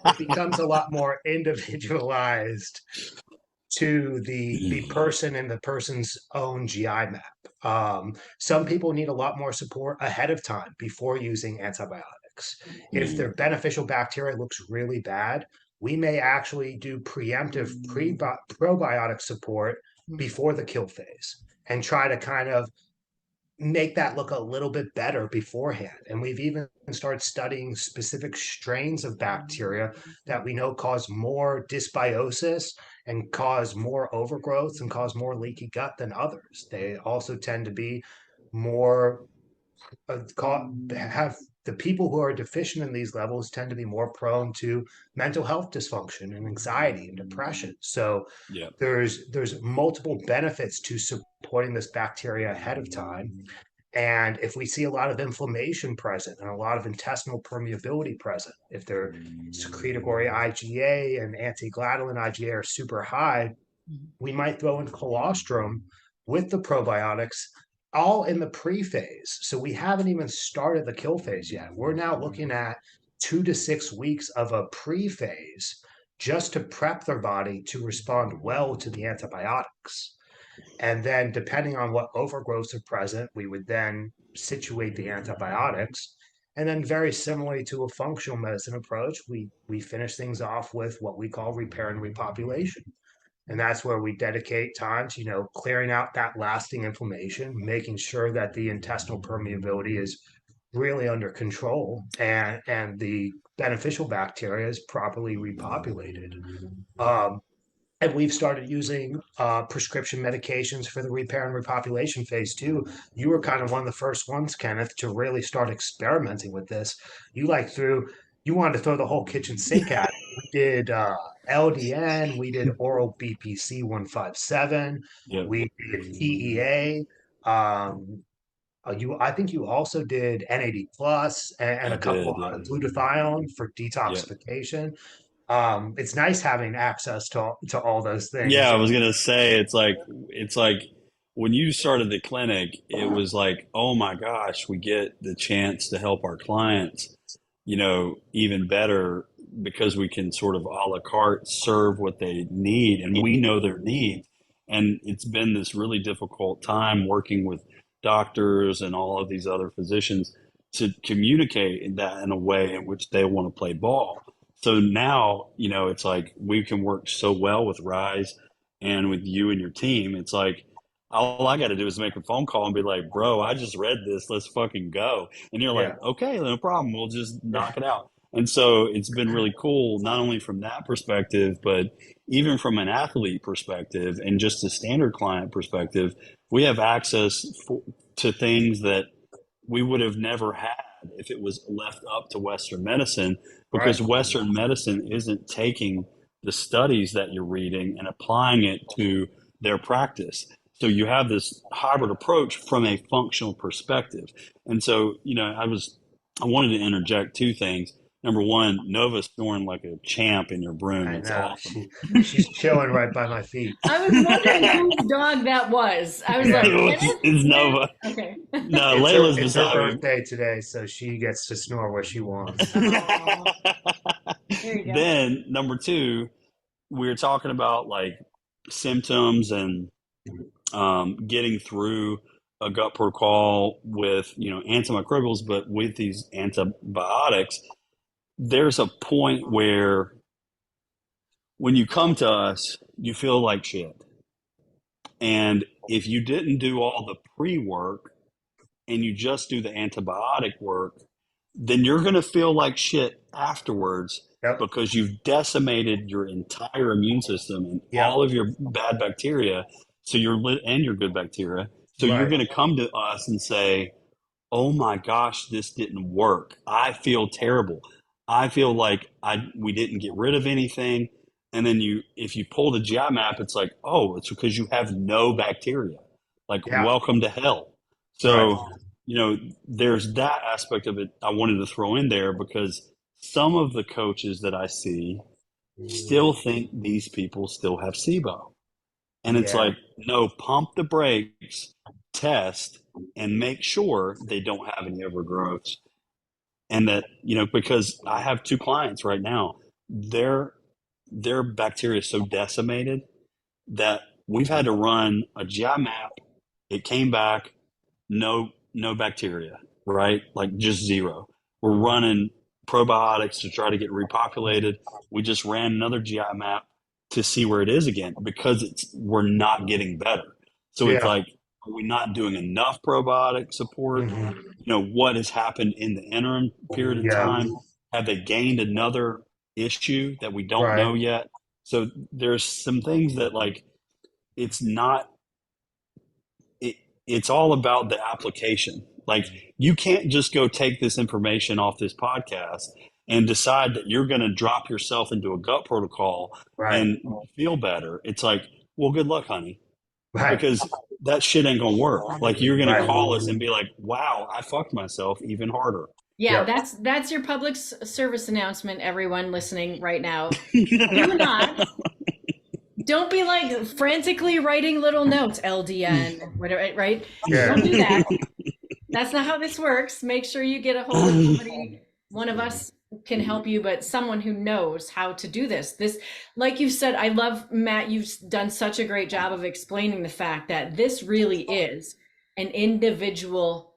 it becomes a lot more individualized to the person and the person's own GI map. Some people need a lot more support ahead of time before using antibiotics. If their beneficial bacteria looks really bad, we may actually do preemptive probiotic support before the kill phase and try to kind of make that look a little bit better beforehand. And we've even started studying specific strains of bacteria that we know cause more dysbiosis and cause more overgrowth and cause more leaky gut than others. They also tend to be more have the people who are deficient in these levels tend to be more prone to mental health dysfunction and anxiety and depression. So Yeah. there's multiple benefits to supporting this bacteria ahead of time. And if we see a lot of inflammation present and a lot of intestinal permeability present, if their secretory IgA and anti-gliadulin IgA are super high, we might throw in colostrum with the probiotics all in the pre-phase. So we haven't even started the kill phase yet. We're now looking at 2 to 6 weeks of a pre-phase just to prep their body to respond well to the antibiotics. And then depending on what overgrowths are present, we would then situate the antibiotics. And then very similarly to a functional medicine approach, we finish things off with what we call repair and repopulation. And that's where we dedicate time to, clearing out that lasting inflammation, making sure that the intestinal permeability is really under control and the beneficial bacteria is properly repopulated. Um, and we've started using prescription medications for the repair and repopulation phase too. You were kind of one of the first ones, Kenneth, to really start experimenting with this. You threw you wanted to throw the whole kitchen sink at it. We did LDN, we did oral BPC 157, Yep, we did PEA. I think you also did NAD plus and I a couple did. Yep, glutathione for yep. detoxification. It's nice having access to all those Yeah, things. I was gonna say it's like when you started the clinic, it was like, oh my gosh, we get the chance to help our clients, even better because we can sort of a la carte serve what they need and we know their needs. And it's been this really difficult time working with doctors and all of these other physicians to communicate that in a way in which they want to play ball. So now, it's like we can work so well with Rise and with you and your team. It's like all I got to do is make a phone call and be like, bro, I just read this. Let's fucking go. And you're like, Yeah, okay, no problem. We'll just yeah, knock it out. And so it's been really cool, not only from that perspective, but even from an athlete perspective and just a standard client perspective, we have access to things that we would have never had if it was left up to Western medicine, right. because Western medicine isn't taking the studies that you're reading and applying it to their practice. So you have this hybrid approach from a functional perspective. And so, I wanted to interject two things. Number one, Nova snoring like a champ in your broom. I It's know awesome. she's chilling right by my feet. I was wondering whose dog that was. I was like, Yeah, It's Kenneth? Nova. Okay. No, it's her Layla's it's her beside me. birthday today, so she gets to snore where she wants. Oh, there you go. Then number two, we were talking about like symptoms and getting through a gut protocol with antimicrobials, but with these antibiotics, there's a point where when you come to us, you feel like shit. And if you didn't do all the pre work and you just do the antibiotic work, then you're going to feel like shit afterwards Yep, because you've decimated your entire immune system and yep, all of your bad bacteria. So and your good bacteria. So you're right. going to come to us and say, "Oh my gosh, this didn't work. I feel terrible. I feel like we didn't get rid of anything." And then if you pull the GI map, it's like, "Oh, it's because you have no bacteria. Like, Yeah, welcome to hell." right. So, there's that aspect of it I wanted to throw in there because some of the coaches that I see still think these people still have SIBO. And it's Yeah, like, no, pump the brakes, test, and make sure they don't have any overgrowths. And that, because I have two clients right now, their bacteria is so decimated that we've had to run a GI map. It came back, no bacteria, right? Like just zero. We're running probiotics to try to get repopulated. We just ran another GI map to see where it is again because we're not getting better. So it's yeah, like, are we not doing enough probiotic support? hmm, What has happened in the interim period of yeah, time? Have they gained another issue that we don't right, know yet? So there's some things that like it's not it, it's all about the application. Like you can't just go take this information off this podcast and decide that you're going to drop yourself into a gut protocol right, and feel better. It's like, well, good luck, honey, right, because that shit ain't going to work. Like you're going to right. call us and be like, wow, I fucked myself even harder. Yeah, Yep. that's your public service announcement, everyone listening right now. Do not don't be like frantically writing little notes, LDN, whatever, right? Yeah. Don't do that. That's not how this works. Make sure you get a hold of somebody. One of us can help you, but someone who knows how to do this. This, like you said, I love, Matt, you've done such a great job of explaining the fact that this really is an individual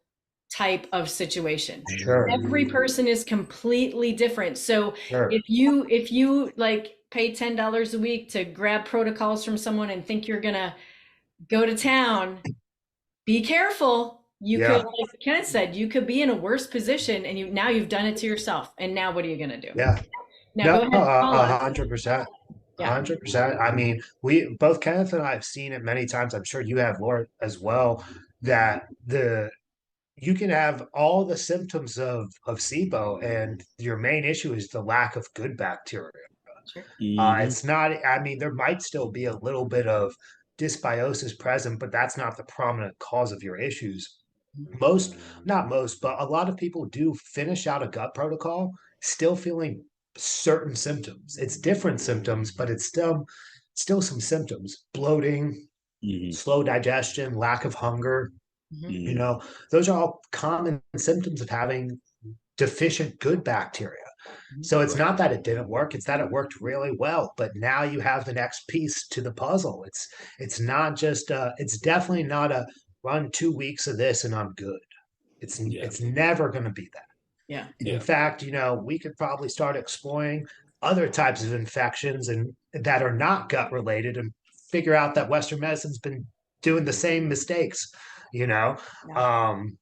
type of situation. Sure. Every person is completely different. So Sure. if you like pay $10 a week to grab protocols from someone and think you're gonna go to town, be careful. You could, Yeah. like Kenneth said, you could be in a worse position, and now you've done it to yourself. And now what are you gonna do? Yeah. Now go No, ahead and call us. 100%. Yeah. 100%. I mean, we both Kenneth and I have seen it many times. I'm sure you have, Laura, as well, that you can have all the symptoms of SIBO, and your main issue is the lack of good bacteria. Sure. Hmm. It's not, I mean, there might still be a little bit of dysbiosis present, but that's not the prominent cause of your issues. Most, not most, but a lot of people do finish out a gut protocol still feeling certain symptoms. It's different symptoms, but it's still some symptoms: bloating, Hmm. slow digestion, lack of hunger. Mhm. You Hmm. know, those are all common symptoms of having deficient good bacteria. Mhm. So it's Right. not that it didn't work, it's that it worked really well. But now you have the next piece to the puzzle. It's not just it's definitely not a run 2 weeks of this and I'm good. Yeah. It's never gonna be that. Yeah. In Yeah. fact, we could probably start exploring other types of infections and that are not gut related and figure out that Western medicine's been doing the same mistakes, you know. Yeah. Um,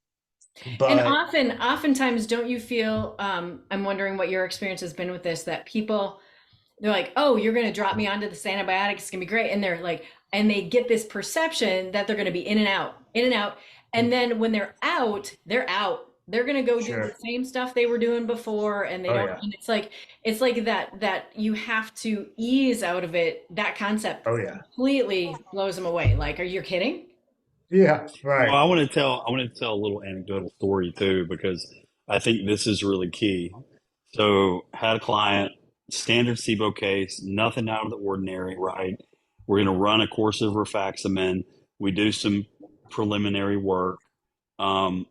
And but oftentimes, don't you feel, I'm wondering what your experience has been with this, that people, they're like, oh, you're going to drop me onto this antibiotic. It's going to be great. And they're like, and they get this perception that they're going to be in and out, in and out. And then when they're out, they're out. They're going to go do the sure. same stuff they were doing before. And they Oh don't, yeah. and it's like that you have to ease out of it. That concept Oh yeah. completely blows them away. Like, are you kidding? Yeah, Well, right. I want to tell a little anecdotal story too, because I think this is really key. So, had a client, standard SIBO case, nothing out of the ordinary, right? We're going to run a course of rifaximin. We do some preliminary work. Um,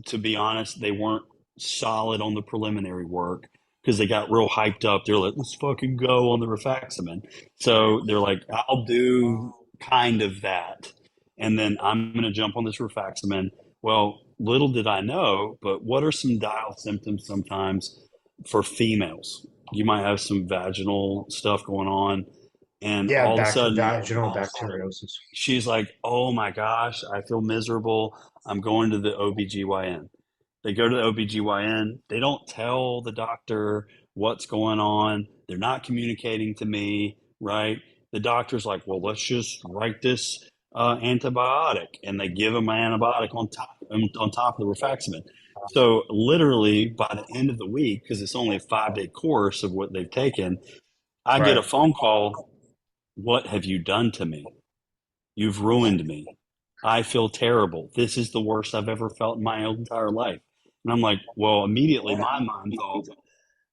to be honest, they weren't solid on the preliminary work because they got real hyped up. They're like, let's fucking go on the rifaximin. So they're like, I'll do kind of that. And then I'm going to jump on this rifaximin. Well, little did I know, but what are some dial symptoms sometimes for females? You might have some vaginal stuff going on. And Yeah, all of a back sudden, vaginal bacteriosis. she's like, oh my gosh, I feel miserable. I'm going to the OBGYN. They go to the OBGYN. They don't tell the doctor what's going on. They're not communicating to me, right? The doctor's like, well, let's just write this antibiotic. And they give them an antibiotic on top of the rifaximin. So literally by the end of the week, because it's only a 5 day course of what they've taken, I get a Right. phone call. What have you done to me? You've ruined me. I feel terrible. This is the worst I've ever felt in my entire life. And I'm like, well, immediately my mind thought,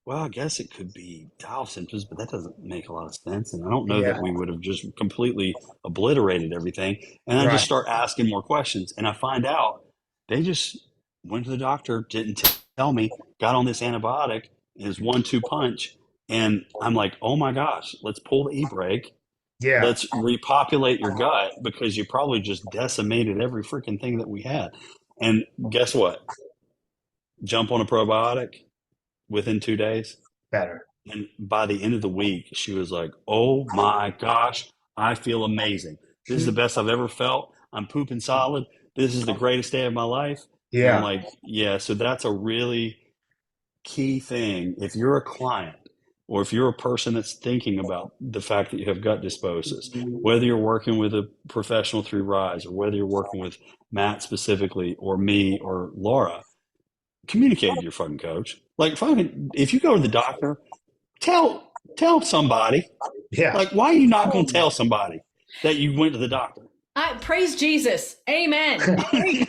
well, I guess it could be dial symptoms, but that doesn't make a lot of sense. And I don't know that Yeah. we would have just completely obliterated everything. And I just Right. start asking more questions. And I find out they just went to the doctor, didn't tell me, got on this antibiotic, is 1-2 punch. And I'm like, oh my gosh, let's pull the e brake. Yeah. Let's repopulate your gut because you probably just decimated every freaking thing that we had. And guess what? Jump on a probiotic within 2 days. Better. And by the end of the week, she was like, oh my gosh, I feel amazing. This is the best I've ever felt. I'm pooping solid. This is the greatest day of my life. And I'm Yeah. like, yeah, so that's a really key thing. If you're a client or if you're a person that's thinking about the fact that you have gut dysbiosis, whether you're working with a professional through Rise or whether you're working with Matt specifically or me or Laura, communicate with your fucking coach. Like, fucking, if you go to the doctor, tell somebody. Yeah. Like, why are you not going to tell somebody that you went to the doctor? I praise Jesus. Amen. Great.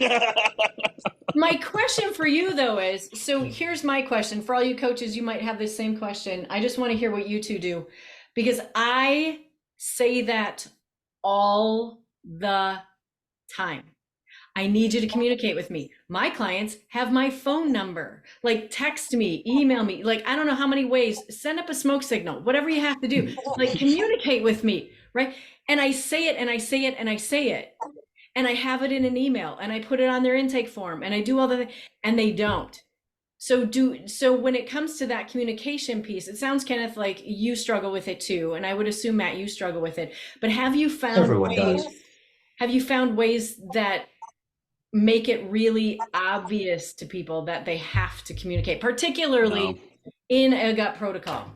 My question for you though is, so here's my question for all you coaches, you might have this same question. I just want to hear what you two do because I say that all the time. I need you to communicate with me. My clients have my phone number. Like text me, email me, like I don't know how many ways, send up a smoke signal, whatever you have to do. Like communicate with me, right? And I say it and I say it and I say it. And I have it in an email and I put it on their intake form and I do all the and they don't. So when it comes to that communication piece, it sounds, Kenneth, like you struggle with it too. And I would assume, Matt, you struggle with it. But Everyone does. have you found ways that make it really obvious to people that they have to communicate, No, particularly in a gut protocol?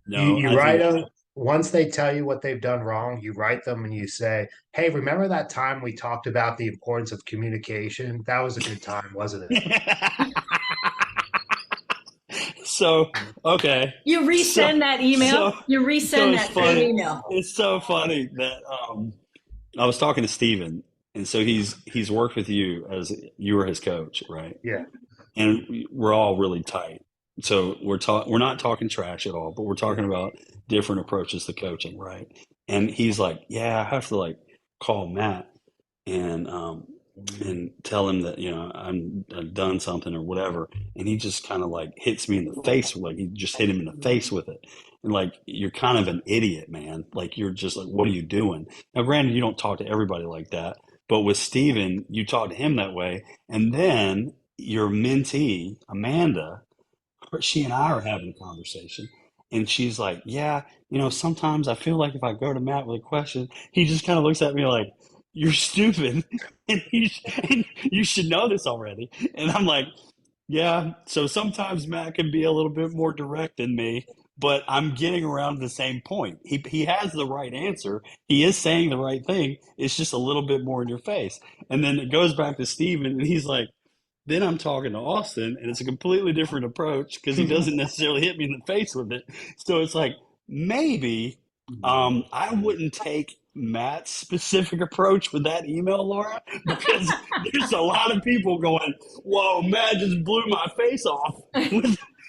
You no, you I write think them once they tell you what they've done wrong, you write them and you say, "Hey, remember that time we talked about the importance of communication? That was a good time, wasn't it?" So, okay. You So, resend that email. so, You so resend it's that same funny. email. It's so funny that I was talking to Steven, and so he's worked with you as you were his coach, right? Yeah. And we're all really tight. So we're not talking trash at all, but we're talking about different approaches to coaching, right? And he's like, "Yeah, I have to like call Matt and tell him that I've done something or whatever." And he just kind of like hits me in the face, like he just hit him in the face with it. And like, you're kind of an idiot, man. Like, you're just like, what are you doing? Now, granted, you don't talk to everybody like that, but with Steven, you talk to him that way. And then your mentee, Amanda, she and I are having a conversation. And she's like, "Yeah, sometimes I feel like if I go to Matt with a question, he just kind of looks at me like, 'You're stupid.' And you should know this already." And I'm like, "Yeah, so sometimes Matt can be a little bit more direct than me, but I'm getting around to the same point. He has the right answer. He is saying the right thing. It's just a little bit more in your face." And then it goes back to Steven, and he's like, then I'm talking to Austin, and it's a completely different approach because he doesn't necessarily hit me in the face with it. So it's like, maybe I wouldn't take Matt's specific approach with that email, Laura, because there's a lot of people going, "Whoa, Matt just blew my face off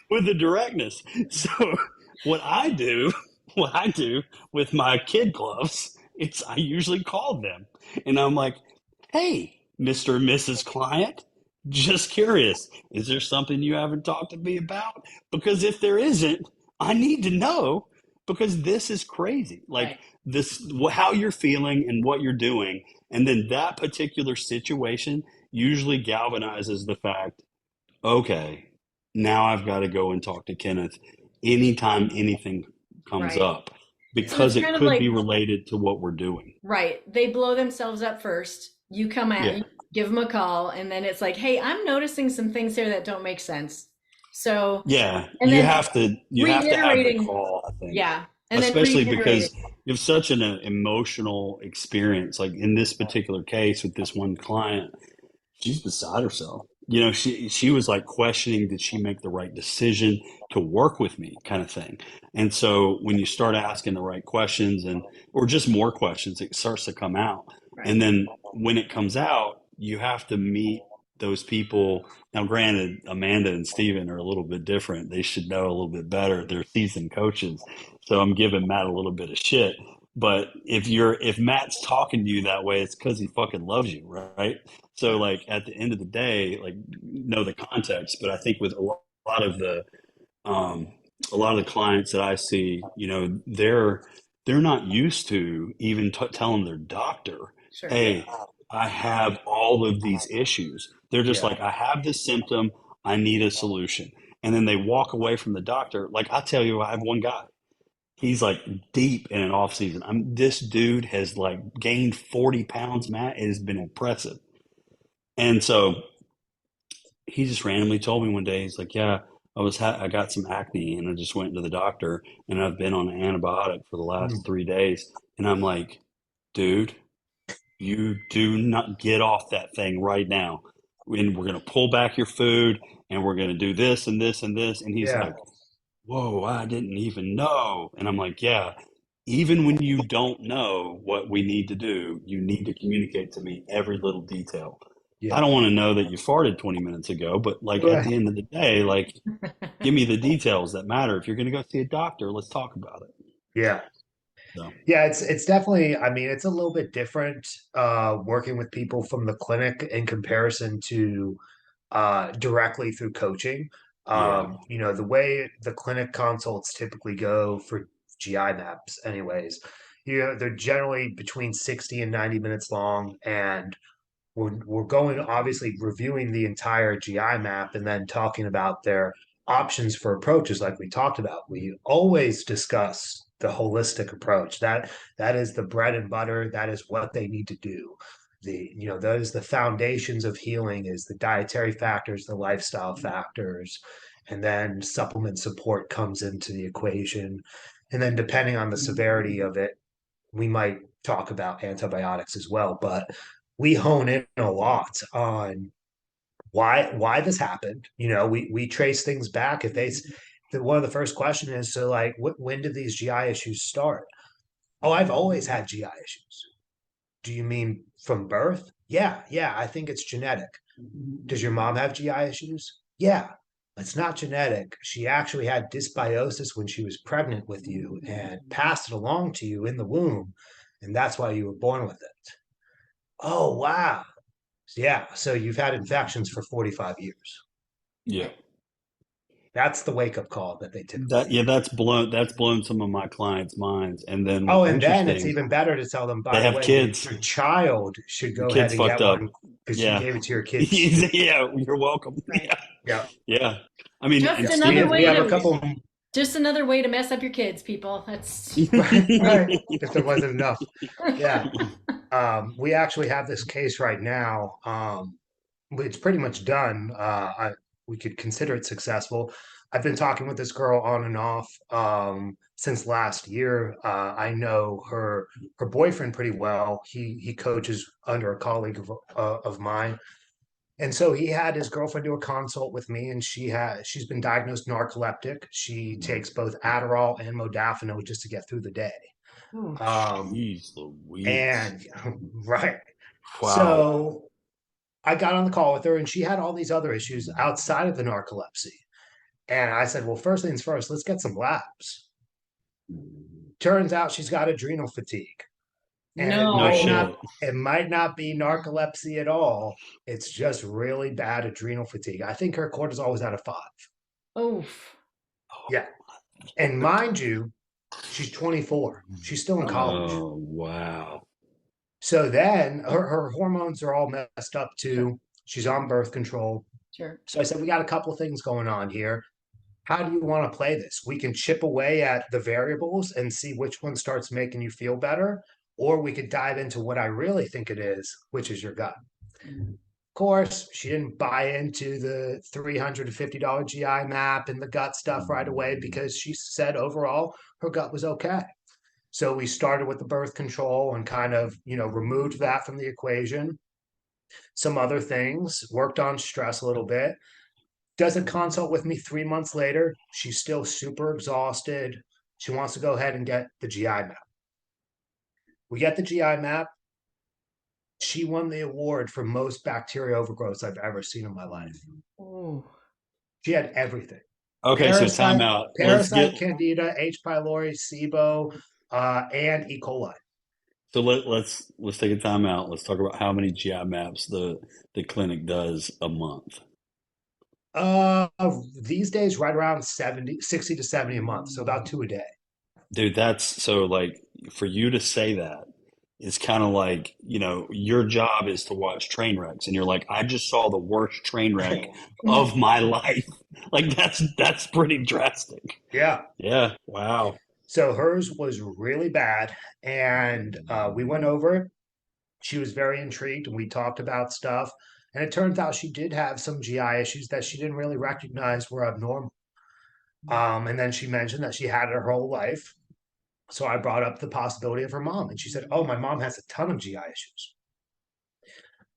with the directness." So what I do, what I do with my kid gloves, it's I usually call them, and I'm like, "Hey, Mr. and Mrs. Client, just curious, is there something you haven't talked to me about? Because if there isn't, I need to know, because this is crazy. Like, Right. this, how you're feeling and what you're doing. And then that particular situation usually galvanizes the fact, okay, now I've got to go and talk to Kenneth anytime anything comes Right. up, So because it's it kind of could like, be related to what we're doing. right, they blow themselves up first. You come at, Yeah. you give them a call, and then it's like, hey, I'm noticing some things here that don't make sense. So, Yeah, and then you have to have the reiterating, call, I think, yeah, and then especially reiterating. because you have such an emotional experience. Like in this particular case with this one client, she's beside herself. She was like questioning, did she make the right decision to work with me, kind of thing. And so when you start asking the right questions, and or just more questions, it starts to come out. Right. And then when it comes out, you have to meet those people. Now, granted, Amanda and Steven are a little bit different. They should know a little bit better. They're seasoned coaches. So I'm giving Matt a little bit of shit. But if Matt's talking to you that way, it's because he fucking loves you, right? So Right. like at the end of the day, like, know the context. But I think with lot of the um, a lot of the clients that I see, they're not used to even telling their doctor, Sure. "Hey, I have all of these issues." They're just Yeah. like, "I have this symptom. I need a solution." And then they walk away from the doctor. Like, I tell you, I have one guy. He's like deep in an off season. This dude has like gained 40 pounds, Matt. It has been impressive. And so he just randomly told me one day, he's like, "Yeah, I got some acne, and I just went to the doctor, and I've been on an antibiotic for the last Mm. 3 days." And I'm like, "Dude, you do not get off that thing right now. And we're going to pull back your food, and we're going to do this and this and this." And he's Yeah. like, "Whoa, I didn't even know." And I'm like, "Yeah, even when you don't know what we need to do, you need to communicate to me every little detail. I Yeah. don't want to know that you farted 20 minutes ago, but like at Right. the end of the day, like, give me the details that matter. If you're going to go see a doctor, let's talk about it." Yeah. So, Yeah, it's definitely, I mean, it's a little bit different working with people from the clinic in comparison to directly through coaching. yeah, The way the clinic consults typically go for GI maps, anyways, they're generally between 60 and 90 minutes long, and we're going obviously reviewing the entire GI map and then talking about their options for approaches like we talked about. We always discuss the holistic approach. That is the bread and butter. That is what they need to do. That is the foundations of healing, is the dietary factors, the lifestyle factors, and then supplement support comes into the equation. And then depending on the severity of it, we might talk about antibiotics as well. But we hone in a lot on why this happened. We trace things back. If they one of the first questions is, so like, when did these GI issues start? Oh, I've always had GI issues. Do you mean from birth? Yeah, I think it's genetic. Does your mom have GI issues? Yeah, it's not genetic. She actually had dysbiosis when she was pregnant with you and passed it along to you in the womb, and that's why you were born with it. Oh, wow. Yeah, so you've had infections for 45 years. Yeah. That's the wake up call that they typically That get. yeah, that's blown some of my clients' minds. And then Oh, what's and then it's interesting, even better to tell them, by they the have way, kids. your child should Your go ahead kids and fucked get up. one because you Yeah. gave it to your kids too. Yeah, you're welcome. Right. Yeah. Yeah, Yeah. I mean, Just and yeah. We another we way have a to couple. just another way to mess up your kids, people. That's Right, right. If there wasn't enough. Yeah. We actually have this case right now. It's pretty much done. We could consider it successful. I've been talking with this girl on and off since last year. I know her boyfriend pretty well. He coaches under a colleague of mine, and so he had his girlfriend do a consult with me, and she's been diagnosed narcoleptic. She takes both Adderall and modafinil just to get through the day. Ooh. Um, Jeez Louise. and right. Wow. So I got on the call with her, and she had all these other issues outside of the narcolepsy. And I said, well, first things first, let's get some labs. Turns out she's got adrenal fatigue. And it No might No. not shit. it might not be narcolepsy at all. It's just really bad adrenal fatigue. I think her cortisol was at a 5. Oof. Yeah. And mind you, she's 24. She's still in Oh. college. Oh, wow. So then her hormones are all messed up Sure. too. She's on birth control. Sure. So I said, we got a couple of things going on here. How do you want to play this? We can chip away at the variables and see which one starts making you feel better, or we could dive into what I really think it is, which is your gut. Of course, she didn't buy into the $350 GI map and the gut stuff right away because she said overall her gut was okay. So we started with the birth control and kind of, removed that from the equation. Some other things, worked on stress a little bit. Does a consult with me 3 months later. She's still super exhausted. She wants to go ahead and get the GI map. We get the GI map. She won the award for most bacteria overgrowths I've ever seen in my life. Ooh. She had everything. Okay, so Parasite, timeout. Let's get parasite, candida, H. pylori, SIBO, and E. coli. so let's take a timeout. Let's talk about how many GI maps the clinic does a month. Uh, these days, right around 60 to 70 a month. So about 2 a day. Dude, that's so like for you to say that is kind of like, your job is to watch train wrecks and you're like, I just saw the worst train wreck of my life. Like that's pretty drastic. Yeah. Yeah. Wow. So hers was really bad. And we went over it. She was very intrigued and we talked about stuff. And it turns out she did have some GI issues that she didn't really recognize were abnormal. And then she mentioned that she had it her whole life. So I brought up the possibility of her mom. And she said, oh, my mom has a ton of GI issues.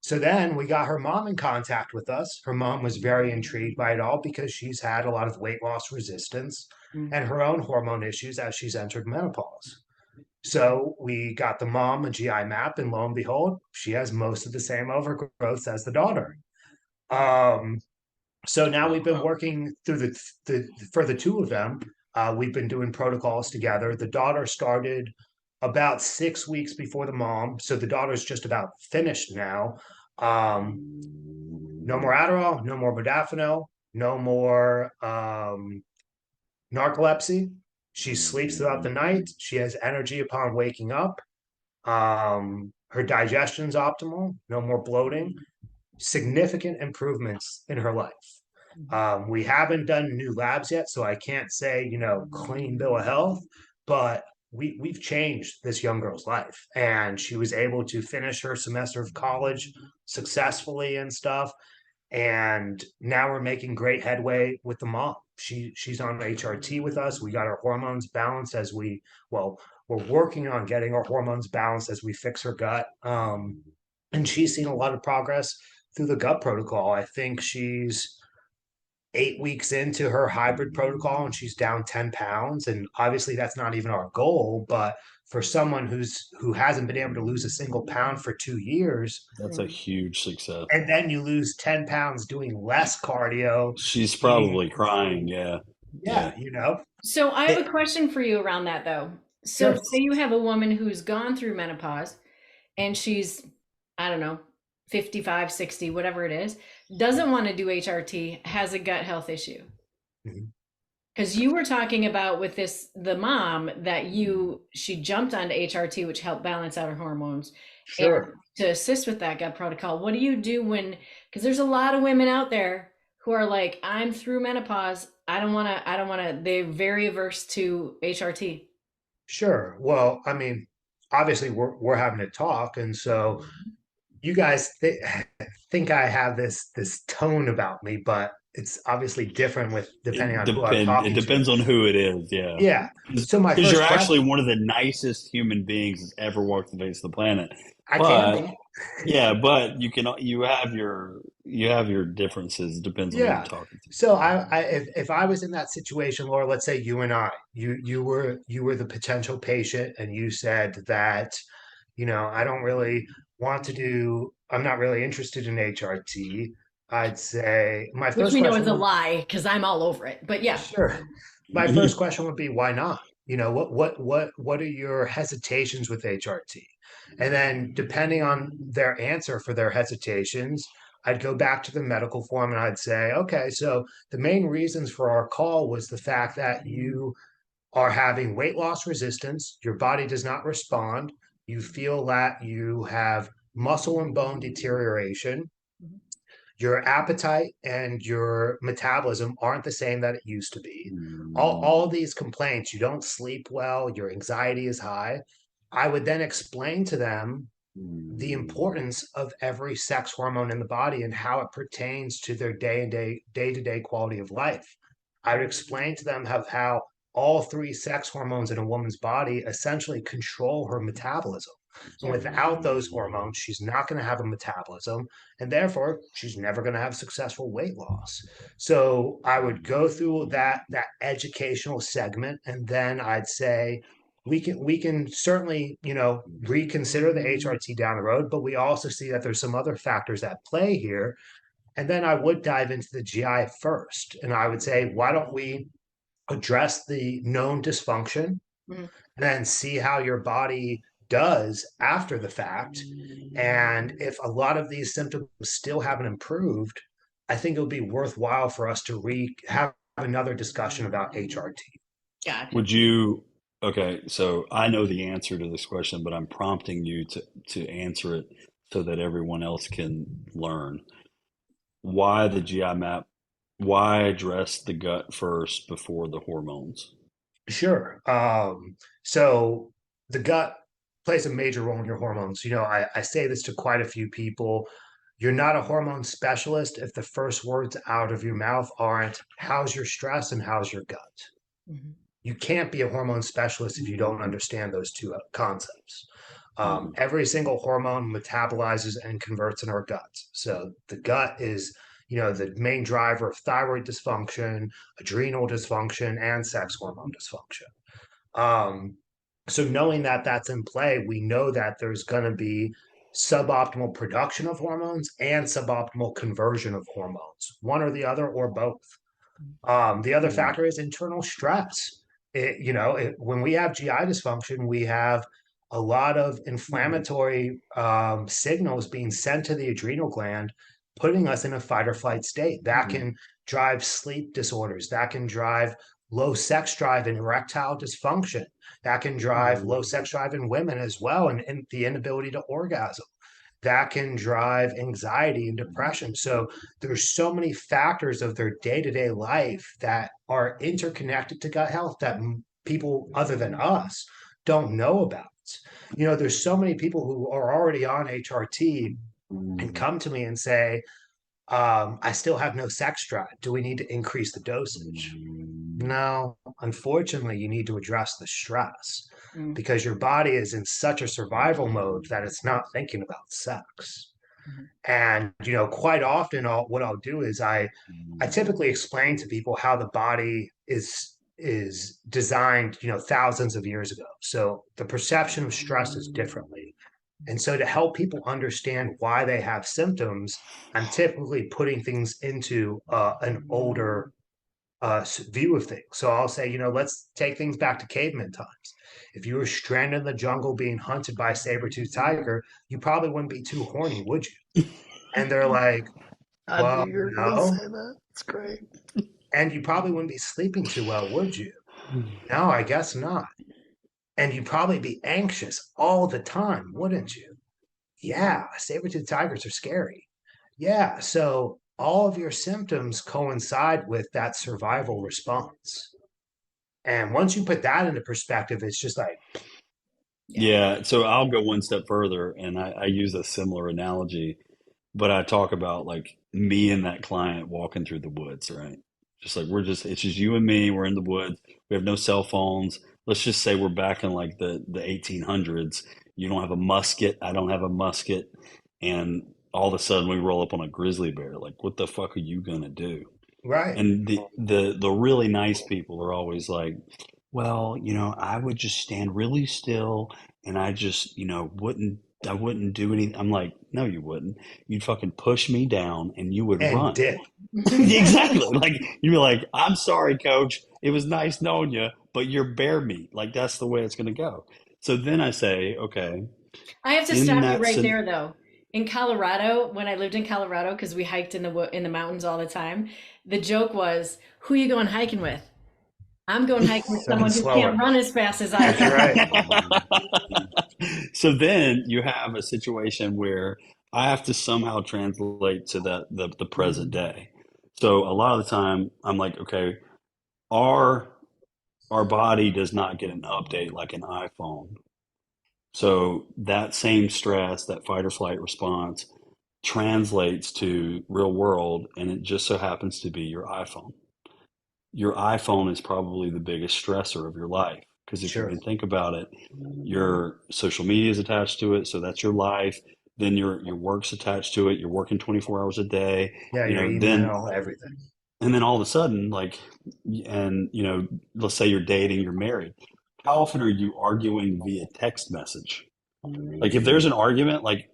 So then we got her mom in contact with us. Her mom was very intrigued by it all because she's had a lot of weight loss resistance and her own hormone issues as she's entered menopause. So we got the mom a GI map, and lo and behold, she has most of the same overgrowths as the daughter. Um, so now we've been working through the for the two of them. We've been doing protocols together. The daughter started about 6 weeks before the mom, so the daughter's just about finished now. No more Adderall, no more modafinil, no more narcolepsy. She sleeps throughout the night. She has energy upon waking up. Her digestion's optimal, no more bloating, significant improvements in her life. We haven't done new labs yet, so I can't say, clean bill of health, but we've changed this young girl's life. And she was able to finish her semester of college successfully and stuff. And now we're making great headway with the mom. She's on HRT with us. We got our hormones balanced as well, we're working on getting our hormones balanced as we fix her gut. And she's seen a lot of progress through the gut protocol. I think she's 8 weeks into her hybrid protocol and she's down 10 pounds. And obviously that's not even our goal, but for someone who hasn't been able to lose a single pound for 2 years, That's a huge success. and then you lose 10 pounds doing less cardio, She's eating, probably crying. Yeah. Yeah. yeah, So I have it, a question for you around that though. So sure, say you have a woman who's gone through menopause and she's, I don't know, 55, 60, whatever it is, doesn't want to do HRT, has a gut health issue. Mhm. Because you were talking about with the mom that she jumped onto HRT, which helped balance out her hormones and Sure. to assist with that gut protocol. What do you do because there's a lot of women out there who are like, I'm through menopause. I don't want to, they're very averse to HRT. Sure. Well, I mean, obviously we're having a talk, and so you guys think I have this tone about me, but it's obviously different with depending on who I'm It talking to. depends on who it is. Yeah. Yeah. So my Because you're first actually question, one of the nicest human beings that's ever walked the face of the planet. I can But be. yeah, but you have your differences. It depends on who you're Yeah. talking to. So if I was in that situation, Laura, let's say you and I, you were the potential patient, and you said that, I don't really want to do, I'm not really interested in HRT. I'd say my Which first we know is question a would, lie because I'm all over it. But yeah. sure. My first question would be, why not? What are your hesitations with HRT? And then depending on their answer for their hesitations, I'd go back to the medical form and I'd say, okay, so the main reasons for our call was the fact that you are having weight loss resistance, your body does not respond, you feel that you have muscle and bone deterioration, your appetite and your metabolism aren't the same that it used to be. All these complaints, you don't sleep well, your anxiety is high. I would then explain to them the importance of every sex hormone in the body and how it pertains to their day-to-day quality of life. I would explain to them how all three sex hormones in a woman's body essentially control her metabolism. And Sure. without those hormones, she's not going to have a metabolism, and therefore she's never going to have successful weight loss. So I would go through that educational segment, and then I'd say, we can certainly, reconsider the HRT down the road, but we also see that there's some other factors at play here. And then I would dive into the GI first, and I would say, why don't we address the known dysfunction, Mhm. and then see how your body does after the fact. And if a lot of these symptoms still haven't improved, I think it would be worthwhile for us to have another discussion about HRT. Gotcha. Would you? Okay, so I know the answer to this question, but I'm prompting you to answer it so that everyone else can learn. Why the GI map? Why address the gut first before the hormones? Sure. So the gut plays a major role in your hormones. I say this to quite a few people. You're not a hormone specialist if the first words out of your mouth aren't, how's your stress and how's your gut? Mhm. You can't be a hormone specialist if you don't understand those two concepts. Mhm. Every single hormone metabolizes and converts in our guts. So the gut is, the main driver of thyroid dysfunction, adrenal dysfunction, and sex hormone dysfunction. Um, so knowing that that's in play, we know that there's going to be suboptimal production of hormones and suboptimal conversion of hormones, one or the other, or both. The other factor is internal stress. When we have GI dysfunction, we have a lot of inflammatory signals being sent to the adrenal gland, putting us in a fight or flight state. That can drive sleep disorders. That can drive low sex drive and erectile dysfunction. That can drive low sex drive in women as well, and the inability to orgasm. That can drive anxiety and depression. So there's so many factors of their day-to-day life that are interconnected to gut health that people other than us don't know about. There's so many people who are already on HRT and come to me and say, I still have no sex drive. Do we need to increase the dosage? No, unfortunately, you need to address the stress Mm. because your body is in such a survival mode that it's not thinking about sex. Mhm. And quite often, what I'll do is I typically explain to people how the body is designed, thousands of years ago. So the perception of stress is differently. And so to help people understand why they have symptoms, I'm typically putting things into an older view of things. So I'll say, let's take things back to caveman times. If you were stranded in the jungle being hunted by a saber-toothed tiger, you probably wouldn't be too horny, would you? And they're like, I knew well, you were going to no. say that. It's great. And you probably wouldn't be sleeping too well, would you? No, I guess not. And you'd probably be anxious all the time, wouldn't you? Yeah, saber-toothed tigers are scary. Yeah, so all of your symptoms coincide with that survival response. And once you put that into perspective, it's just like, Yeah. Yeah, so I'll go one step further, and I use a similar analogy, but I talk about like me and that client walking through the woods, right? Just like it's just you and me. We're in the woods. We have no cell phones. Let's just say we're back in like the 1800s. You don't have a musket. I don't have a musket, and all of a sudden we roll up on a grizzly bear. Like, what the fuck are you gonna do? right. And the really nice people are always like, well, I would just stand really still and I just, I wouldn't do anything. I'm like, no, you wouldn't. You'd fucking push me down and you would And run. dip. Exactly. Like you'd be like, I'm sorry, coach. It was nice knowing you, but you're bear meat. Like that's the way it's going to go. So then I say, okay, I have to in stop you that, right there, though. In Colorado, when I lived in Colorado, because we hiked in the mountains all the time, the joke was, "Who you going hiking with?" I'm going hiking with Someone someone who can't slower. run as fast as I That's can. right. so then you have a situation where I have to somehow translate to the present day. So a lot of the time I'm like, okay, our our body does not get an update like an iPhone. So that same stress, that fight or flight response translates to real world and it just so happens to be your iPhone is probably the biggest stressor of your life. Because if you Sure. can think about it, your social media is attached to it, so that's your life. Then your work's attached to it. You're working 24 hours a day, Yeah, your then email, everything. and then all of a sudden, like, and let's say you're dating, you're married. How often are you arguing via text message? Like, if there's an argument, like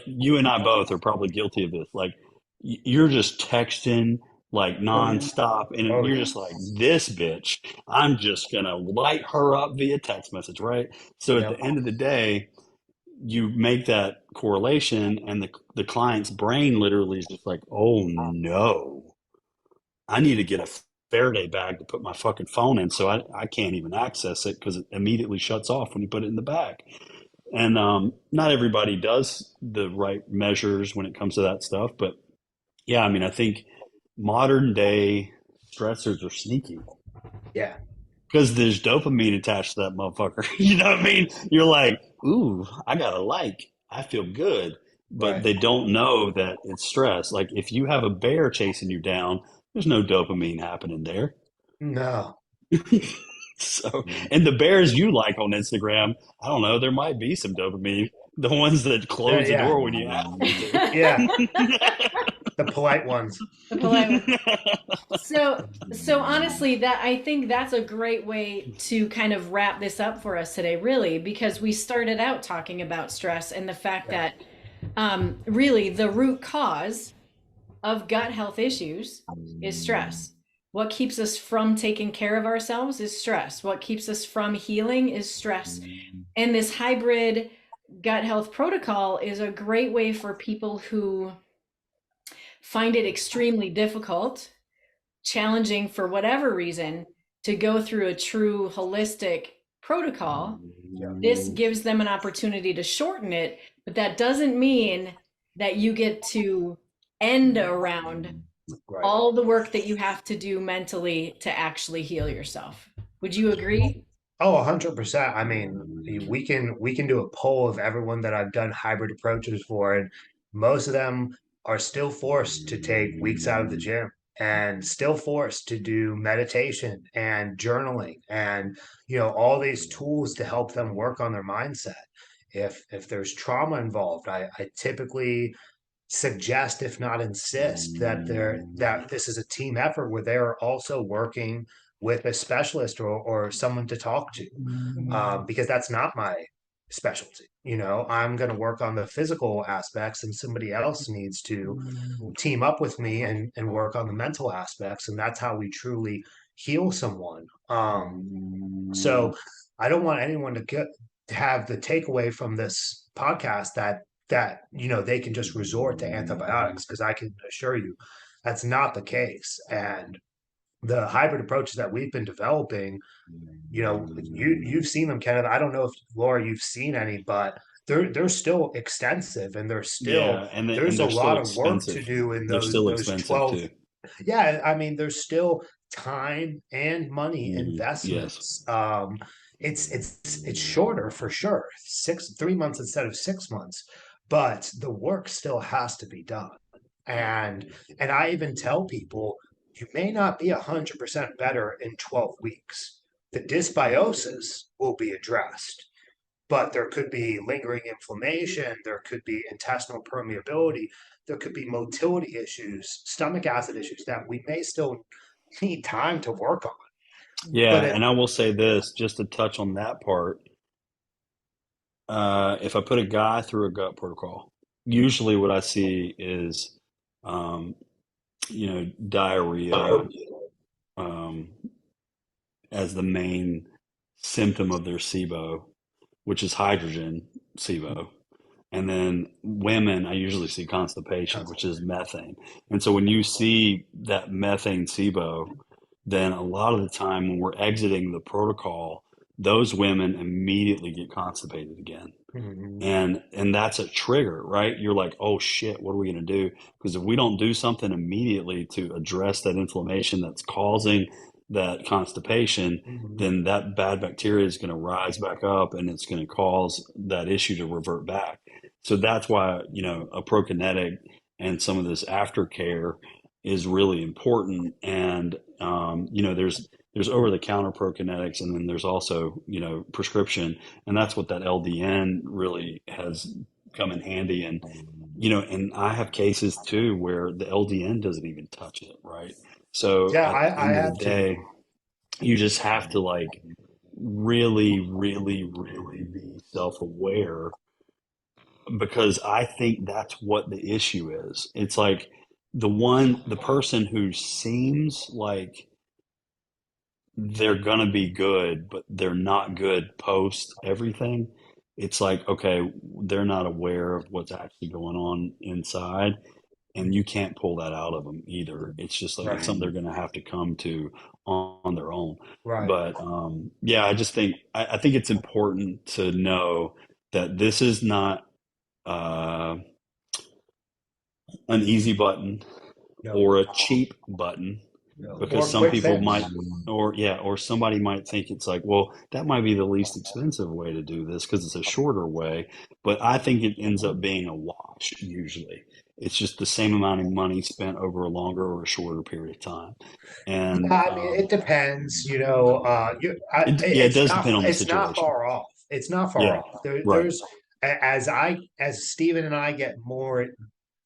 you and I both are probably guilty of this. Like, you're just texting like nonstop, and Oh, you're yeah. just like, this bitch, I'm just gonna light her up via text message, right? So at the Yep. end of the day, you make that correlation, and the client's brain literally is just like, oh no, I need to get a Faraday bag to put my fucking phone in, so I can't even access it because it immediately shuts off when you put it in the bag. And not everybody does the right measures when it comes to that stuff. But yeah, I mean, I think modern day stressors are sneaky Yeah. because there's dopamine attached to that motherfucker. You know what I mean? You're like, ooh, I got a like. I feel good. But Right. they don't know that it's stress. Like if you have a bear chasing you down, there's no dopamine happening there. No. So, and the bears you like on Instagram, I don't know, there might be some dopamine. The ones that close the Yeah. door when you ask them Yeah. to. The polite ones. The polite one. So honestly, that I think that's a great way to kind of wrap this up for us today, really, because we started out talking about stress and the fact Yeah. that really the root cause of gut health issues is stress. What keeps us from taking care of ourselves is stress. What keeps us from healing is stress. And this hybrid gut health protocol is a great way for people who find it extremely difficult, challenging for whatever reason, to go through a true holistic protocol. Yeah. This gives them an opportunity to shorten it, but that doesn't mean that you get to end around Right. all the work that you have to do mentally to actually heal yourself. Would you agree? Oh, 100%. I mean, we can do a poll of everyone that I've done hybrid approaches for, and most of them are still forced to take weeks out of the gym and still forced to do meditation and journaling and all these tools to help them work on their mindset. If there's trauma involved, I typically suggest, if not insist, that this is a team effort where they're also working with a specialist or someone to talk to, because that's not my specialty. I'm going to work on the physical aspects, and somebody else needs to team up with me and work on the mental aspects, and that's how we truly heal someone. So I don't want anyone to have the takeaway from this podcast that they can just resort to antibiotics, because I can assure you that's not the case. And the hybrid approaches that we've been developing, you've seen them, Kenneth. I don't know if, Laura, you've seen any, but they're still extensive, and Yeah, and there's a they're still lot of work expensive. to do in They're still those expensive 12. too. Yeah, I mean, there's still time and money Yes. investments. It's shorter for sure, 3 months instead of 6 months, but the work still has to be done. And I even tell people, you may not be 100% better in 12 weeks. The dysbiosis will be addressed, but there could be lingering inflammation, there could be intestinal permeability, there could be motility issues, stomach acid issues that we may still need time to work on. Yeah, But it, and I will say this, just to touch on that part. If I put a guy through a gut protocol, usually what I see is, um, diarrhea, um, as the main symptom of their SIBO, which is hydrogen SIBO. And then women, I usually see constipation, which is methane. And so when you see that methane SIBO, then a lot of the time when we're exiting the protocol, those women immediately get constipated again. Mhm. And that's a trigger, right? You're like, oh shit, what are we going to do? Because if we don't do something immediately to address that inflammation that's causing that constipation, Mhm. then that bad bacteria is going to rise back up and it's going to cause that issue to revert back. So that's why, a prokinetic and some of this aftercare is really important. And, there's over the counter prokinetics, and then there's also, prescription, and that's what that LDN really has come in handy. And and I have cases too where the LDN doesn't even touch it, right? So Yeah, at the I end of the have to. day, you just have to like really, really, really be self-aware, because I think that's what the issue is. It's like the person who seems like they're gonna be good, but they're not good post everything. It's like, okay, they're not aware of what's actually going on inside, and you can't pull that out of them either. It's just like it's Right, something they're gonna have to come to on their own. right. But yeah, I just think I think it's important to know that this is not uh, an easy button No, or a cheap button, no. because Or some quick people fix. might, or somebody might think it's like, well, that might be the least expensive way to do this because it's a shorter way. But I think it ends up being a wash usually. It's just the same amount of money spent over a longer or a shorter period of time. And Yeah, I mean, it depends. yeah, it does Not depend on the situation. far off. It's not far Yeah, off. right. As Steven and I get more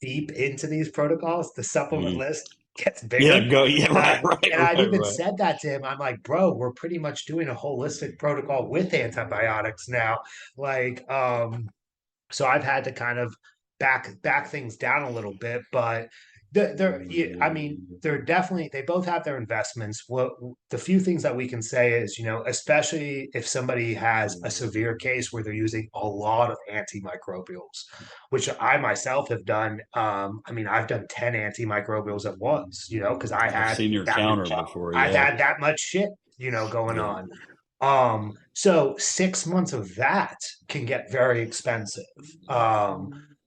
deep into these protocols, the supplement Mhm. list gets Yeah, bigger. go. Yeah, right, right, And I've right, even right. said that to him. I'm like, bro, we're pretty much doing a holistic protocol with antibiotics now. Like, so I've had to kind of back things down a little bit, but I mean, they're definitely, they both have their investments. What the few things that we can say is, especially if somebody has a severe case where they're using a lot of antimicrobials, which I myself have done. I mean, I've done 10 antimicrobials at once, because I've seen your counter before. I've Yeah, had that much shit, going yeah. on. So 6 months of that can get very expensive.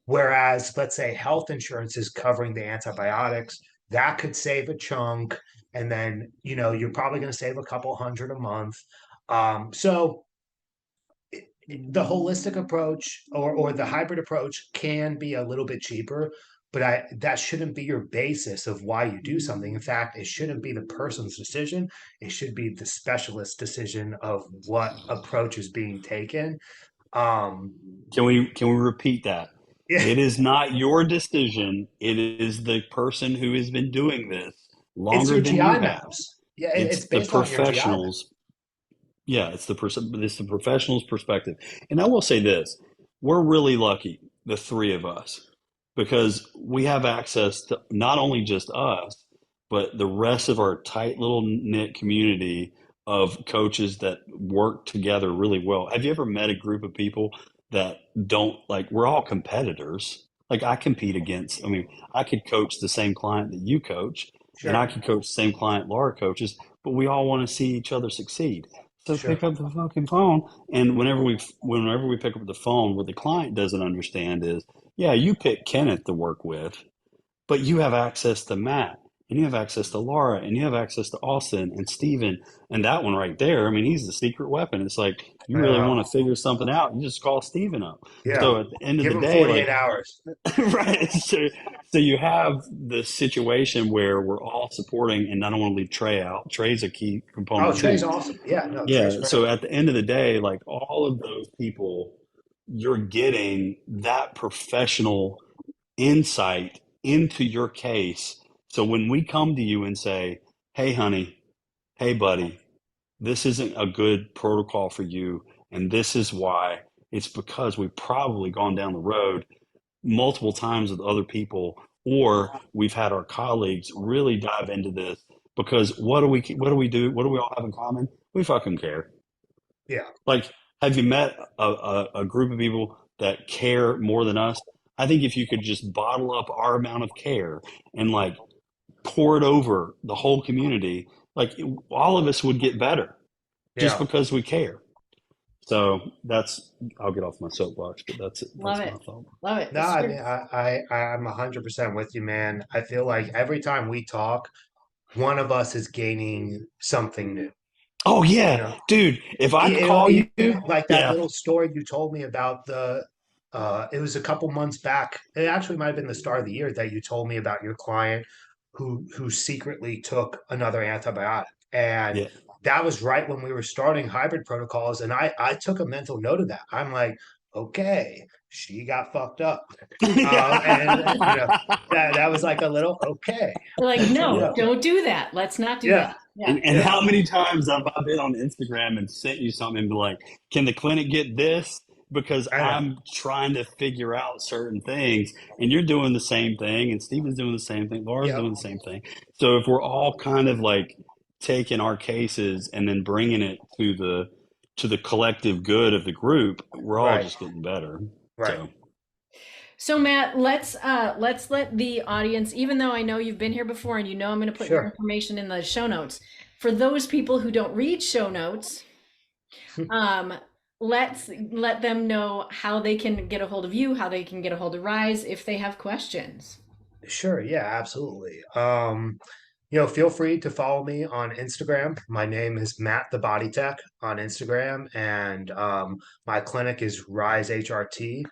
Whereas, let's say health insurance is covering the antibiotics, that could save a chunk. And then, you're probably going to save a couple hundred a month. So the holistic approach or the hybrid approach can be a little bit cheaper, but that shouldn't be your basis of why you do something. In fact, it shouldn't be the person's decision. It should be the specialist's decision of what approach is being taken. Um, Can we repeat that? yeah, It is not your decision. It is the person who has been doing this it's longer your than you GI have. maps. Yeah, it's It's the based on your GI map. professionals. Yeah, it's the professional's perspective. And I will say this, we're really lucky, the three of us, because we have access to not only just us, but the rest of our tight little knit community of coaches that work together really well. Have you ever met a group of people that don't like, we're all competitors. Like I compete against, I mean, I could coach the same client that you coach, and I Sure, could coach the same client Laura coaches, but we all want to see each other succeed. So sure. pick up the fucking phone, and whenever we pick up the phone, what the client doesn't understand is, yeah, you pick Kenneth to work with, but you have access to Matt, and you have access to Laura, and you have access to Austin and Steven, and that one right there. I mean, he's the secret weapon. It's like you really Uh, want to figure something out, you just call Steven up. yeah, So at the end of give the them day, 48 like hours. right, so you have this situation where we're all supporting, and I don't want to leave Trey out. Trey's a key Oh, component Trey's too. awesome. Yeah, no, Trey's Yeah. great. So at the end of the day, like all of those people, you're getting that professional insight into your case. So when we come to you and say, hey, honey, hey, buddy, this isn't a good protocol for you, and this is why, it's because we've probably gone down the road multiple times with other people, or we've had our colleagues really dive into this because what do we all have in common? We fucking care. Yeah, Like, have you met a group of people that care more than us? I think if you could just bottle up our amount of care and like pour it over the whole community, like all of us would get better just yeah. because we care. So that's, I'll get off my soapbox, but that's it. Love That's my it. thought. Love it. No, I mean, I'm 100% with you, man. I feel like every time we talk, one of us is gaining something new. Oh You yeah, know, dude. If I call you, even like that yeah, little story you told me about it was a couple months back. It actually might have been the start of the year that you told me about your client who secretly took another antibiotic. And yeah, that was right when we were starting hybrid protocols. And I took a mental note of that. I'm like, okay, she got fucked up. And you know, that was like a little okay. We're like, You yeah. no, know, don't do that. Let's not do yeah, that. Yeah. And yeah, how many times have I been on Instagram and sent you something and be like, can the clinic get this? Because I know. I'm trying to figure out certain things, and you're doing the same thing, and Steven's doing the same thing, Laura's Yep. doing the same thing. So if we're all kind of like taking our cases and then bringing it to the collective good of the group, we're all Right. just getting better. Right. So So Matt, let's let the audience, even though I know you've been here before and you know I'm going to put your Sure. information in the show notes, for those people who don't read show notes, um, let's let them know how they can get a hold of you, how they can get a hold of Rise if they have questions. Sure. Yeah, absolutely. Feel free to follow me on Instagram. My name is Matt the Body Tech on Instagram, and my clinic is Ryzehrt.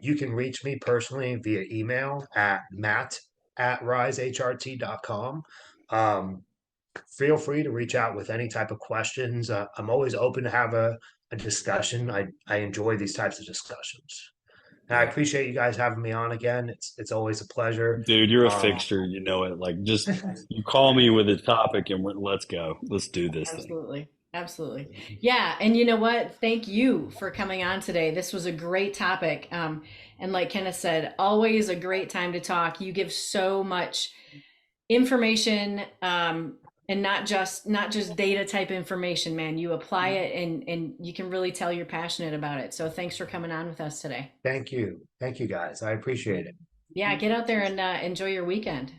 You can reach me personally via email at matt@risehrt.com. Um, Feel free to reach out with any type of questions. I'm always open to have a discussion. I enjoy these types of discussions. And I yeah. appreciate you guys having me on again. It's always a pleasure. Dude, you're a Um, fixture, you know it. Like just you call me with a topic and let's go. Let's do this thing. Absolutely. Absolutely. Yeah. And you know what? Thank you for coming on today. This was a great topic. And like Kenneth said, always a great time to talk. You give so much information, and not just data type information, man. You apply it and you can really tell you're passionate about it. So thanks for coming on with us today. Thank you. Thank you guys. I appreciate it. Yeah, get out there and enjoy your weekend.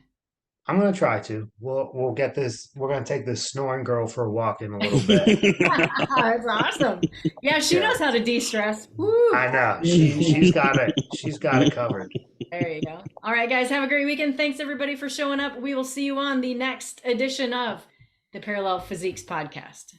I'm gonna try to. We'll get this. We're gonna take this snoring girl for a walk in a little bit. That's awesome. Yeah, she Yeah, knows how to de-stress. Woo! I know. She's got it covered. There you go. All right, guys, have a great weekend. Thanks everybody for showing up. We will see you on the next edition of the Parallel Physiques podcast.